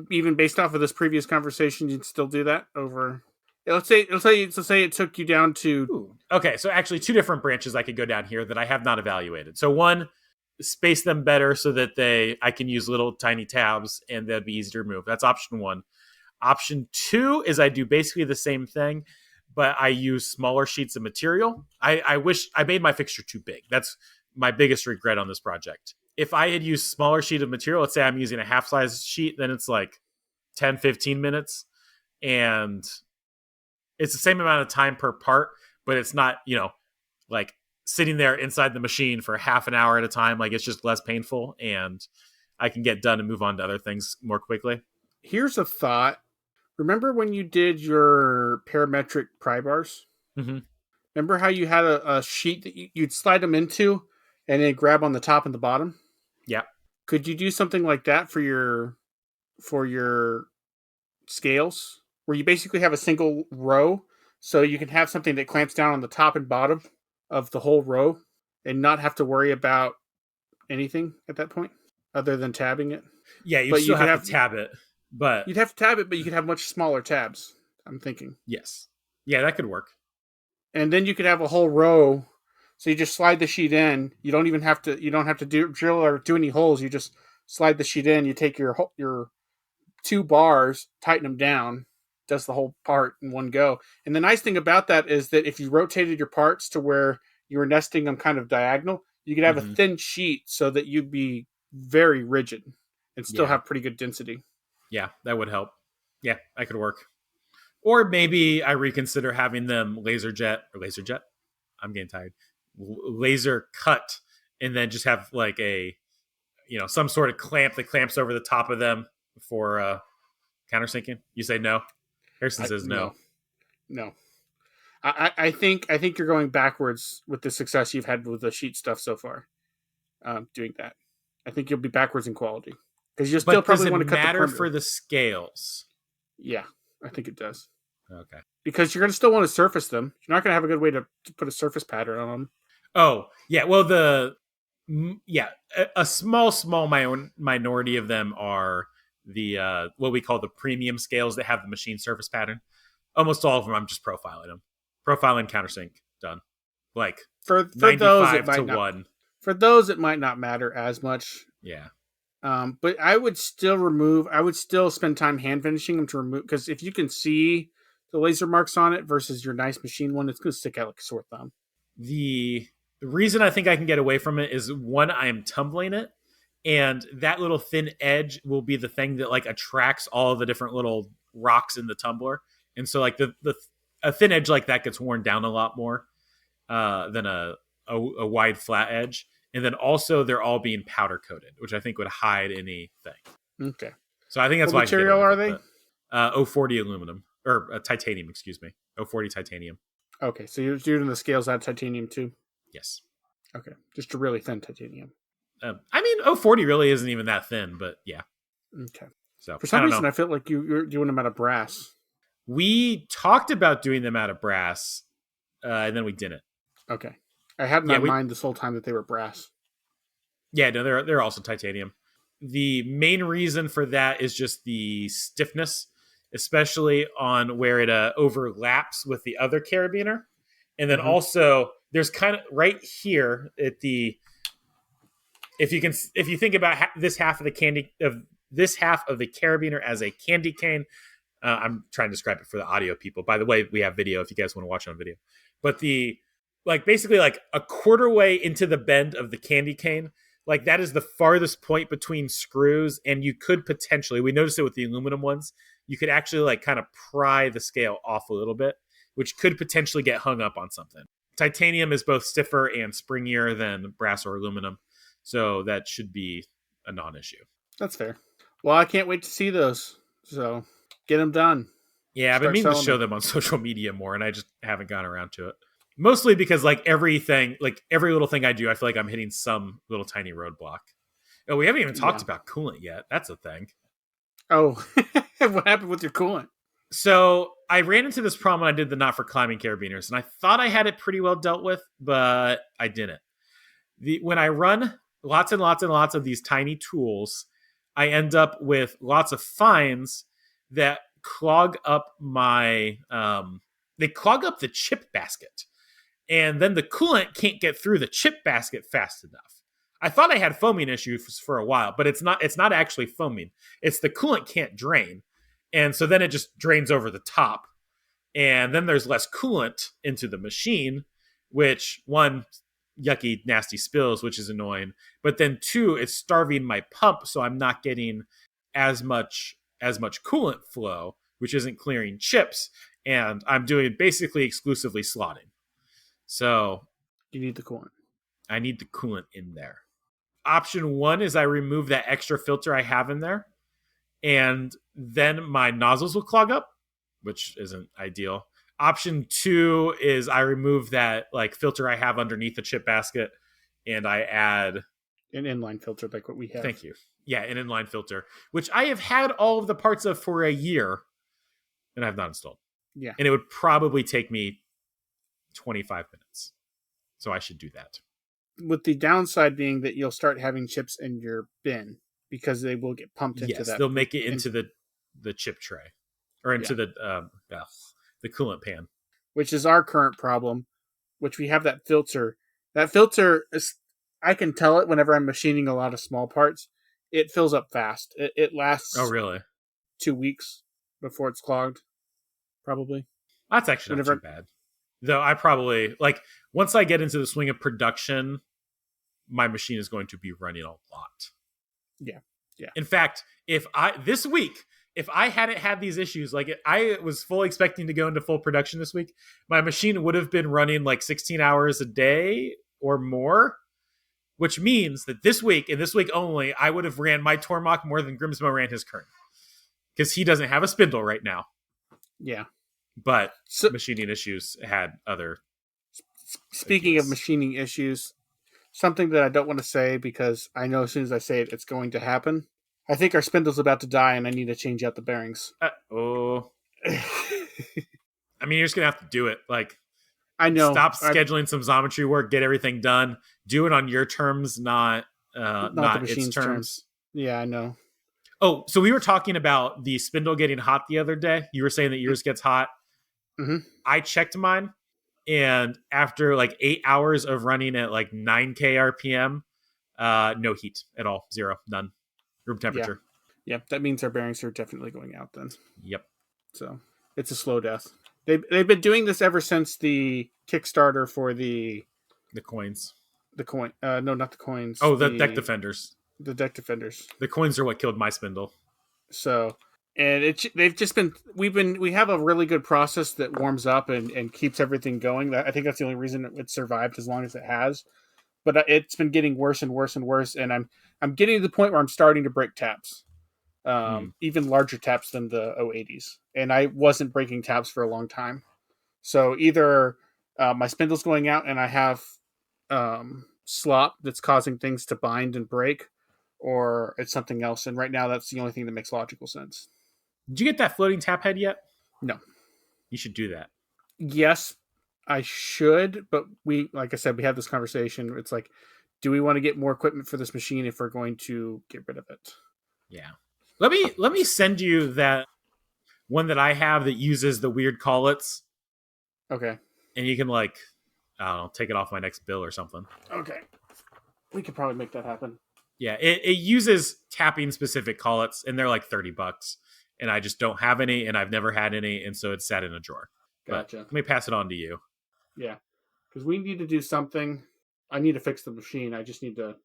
even based off of this previous conversation, you'd still do that over... Let's say it took you down to... Ooh. Okay, so actually 2 different branches I could go down here that I have not evaluated. So one, space them better so that I can use little tiny tabs and they'd be easy to remove. That's option 1. Option 2 is I do basically the same thing, but I use smaller sheets of material. I wish I made my fixture too big. That's my biggest regret on this project. If I had used smaller sheet of material, let's say I'm using a half size sheet, then it's like 10, 15 minutes. And it's the same amount of time per part, but it's not, like sitting there inside the machine for half an hour at a time. Like it's just less painful, and I can get done and move on to other things more quickly. Here's a thought. Remember when you did your parametric pry bars? Mm-hmm. Remember how you had a sheet that you'd slide them into and then grab on the top and the bottom? Yeah. Could you do something like that for your scales, where you basically have a single row, so you can have something that clamps down on the top and bottom of the whole row and not have to worry about anything at that point other than tabbing it? Yeah, you But still have to tab it, but you'd have to tab it, but you could have much smaller tabs, I'm thinking. yes. Yeah, that could work. And then you could have a whole row, so you just slide the sheet in. You don't have to drill or do any holes. You just slide the sheet in. You take your two bars, tighten them down, does the whole part in one go. And the nice thing about that is that if you rotated your parts to where you were nesting them kind of diagonal, you could have a thin sheet so that you'd be very rigid and still have pretty good density. Yeah, that would help. Yeah, that could work. Or maybe I reconsider having them laser jet. I'm getting tired. Laser cut, and then just have like a, some sort of clamp that clamps over the top of them for countersinking. You say no. Harrison says no. No. I think you're going backwards with the success you've had with the sheet stuff so far. Doing that, I think you'll be backwards in quality because you'll still probably want to cut the perimeter. For the scales? Yeah, I think it does. Okay. Because you're going to still want to surface them. You're not going to have a good way to put a surface pattern on them. Oh, yeah. Well, a small minority of them are the what we call the premium scales that have the machine surface pattern. Almost all of them, I'm just profiling them. Profiling countersink, done. Like for 95 those, it might to not, 1. For those, it might not matter as much. Yeah. But I would still spend time hand finishing them to remove, because if you can see the laser marks on it versus your nice machine one, it's going to stick out like a sore thumb. The reason I think I can get away from it is, one, I am tumbling it, and that little thin edge will be the thing that like attracts all of the different little rocks in the tumbler. And so like a thin edge like that gets worn down a lot more than a wide flat edge. And then also they're all being powder coated, which I think would hide anything. Okay. So I think that's what why. What material are they? 040 aluminum, or titanium, excuse me. 040 titanium. Okay, so you're doing the scales out of titanium too? Yes. Okay, just a really thin titanium. I mean, 040 really isn't even that thin, but yeah. Okay. So for some reason, I feel like you're doing them out of brass. We talked about doing them out of brass, and then we didn't. Okay. I had in my mind this whole time that they were brass. Yeah, no, they're also titanium. The main reason for that is just the stiffness, especially on where it overlaps with the other carabiner. And then also there's kind of right here at the, if you think about this half of the carabiner as a candy cane, I'm trying to describe it for the audio people. By the way, we have video if you guys want to watch it on video. But basically like a quarter way into the bend of the candy cane, like that is the farthest point between screws, and you could potentially, we noticed it with the aluminum ones, you could actually like kind of pry the scale off a little bit, which could potentially get hung up on something. Titanium is both stiffer and springier than brass or aluminum, so that should be a non-issue. That's fair. Well, I can't wait to see those, so get them done. Yeah, I've been meaning to show them on social media more, and I just haven't gotten around to it. Mostly because like every little thing I do, I feel like I'm hitting some little tiny roadblock. Oh, we haven't even talked about coolant yet. That's a thing. Oh, what happened with your coolant? So I ran into this problem when I did the Not for Climbing carabiners, and I thought I had it pretty well dealt with, but I didn't. When I run lots and lots and lots of these tiny tools, I end up with lots of fines that clog up they clog up the chip basket. And then the coolant can't get through the chip basket fast enough. I thought I had foaming issues for a while, but it's not actually foaming. It's the coolant can't drain. And so then it just drains over the top. And then there's less coolant into the machine, which, one, yucky, nasty spills, which is annoying. But then two, it's starving my pump, so I'm not getting as much coolant flow, which isn't clearing chips. And I'm doing basically exclusively slotting. So You need the coolant. I need the coolant in there. Option 1 is I remove that extra filter I have in there, and then my nozzles will clog up, which isn't ideal. Option 2 is I remove that like filter I have underneath the chip basket, and I add An inline filter like what we have. Thank you. Yeah, an inline filter, which I have had all of the parts of for a year, and I've not installed. Yeah. And it would probably take me 25 minutes. So I should do that. With the downside being that you'll start having chips in your bin because they will get pumped into that. They'll make it into the chip tray or into the coolant pan, which is our current problem. Which we have that filter. That filter is, I can tell it whenever I'm machining a lot of small parts. It fills up fast. It lasts. Oh, really? 2 weeks before it's clogged, probably. That's actually not too bad. Though I probably, like, once I get into the swing of production, my machine is going to be running a lot. Yeah. In fact, if I hadn't had these issues, like I was fully expecting to go into full production this week, my machine would have been running like 16 hours a day or more, which means that this week and this week only, I would have ran my Tormach more than Grimsmo ran his Kern. Because he doesn't have a spindle right now. Yeah. But machining issues had other... Speaking of machining issues, something that I don't want to say because I know as soon as I say it, it's going to happen. I think our spindle's about to die and I need to change out the bearings. I mean, you're just going to have to do it. Like, I know. Stop scheduling some zometry work, get everything done. Do it on your terms, not the machine's its terms. Yeah, I know. Oh, so we were talking about the spindle getting hot the other day. You were saying that yours gets hot. Mm-hmm. I checked mine, and after like 8 hours of running at like 9K RPM, no heat at all. Zero. None. Room temperature. Yep, that means our bearings are definitely going out then. Yep. So it's a slow death. They've been doing this ever since the Kickstarter for the coins. The coin. No, not the coins. Oh, the deck defenders. The deck defenders. The coins are what killed my spindle. So, and they've just been. We have a really good process that warms up and keeps everything going. I think that's the only reason it survived as long as it has. But it's been getting worse and worse and worse, and I'm getting to the point where I'm starting to break taps. Even larger taps than the 080s. And I wasn't breaking taps for a long time. So either my spindle's going out and I have slop that's causing things to bind and break, or it's something else. And right now that's the only thing that makes logical sense. Did you get that floating tap head yet? No. You should do that. Yes, I should. But like I said, we had this conversation. It's like, do we want to get more equipment for this machine if we're going to get rid of it? Yeah. Let me send you that one that I have that uses the weird collets. Okay. And you can I don't know, take it off my next bill or something. Okay. We could probably make that happen. Yeah, it uses tapping specific collets, and they're like $30. And I just don't have any, and I've never had any, and so it's sat in a drawer. Gotcha. But let me pass it on to you. Yeah, because we need to do something. I need to fix the machine. I just need to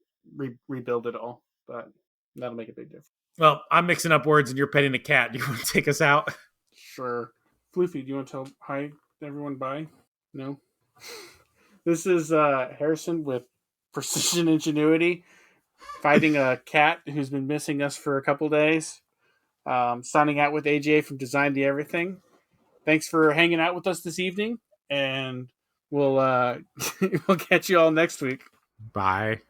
rebuild it all, but that'll make a big difference. Well, I'm mixing up words, and you're petting a cat. Do you want to take us out? Sure. Floofy, do you want to tell hi to everyone? Bye? No? This is Harrison with Precision Ingenuity fighting a cat who's been missing us for a couple days. Signing out with AJ from Design the Everything. Thanks for hanging out with us this evening, and we'll catch you all next week. Bye.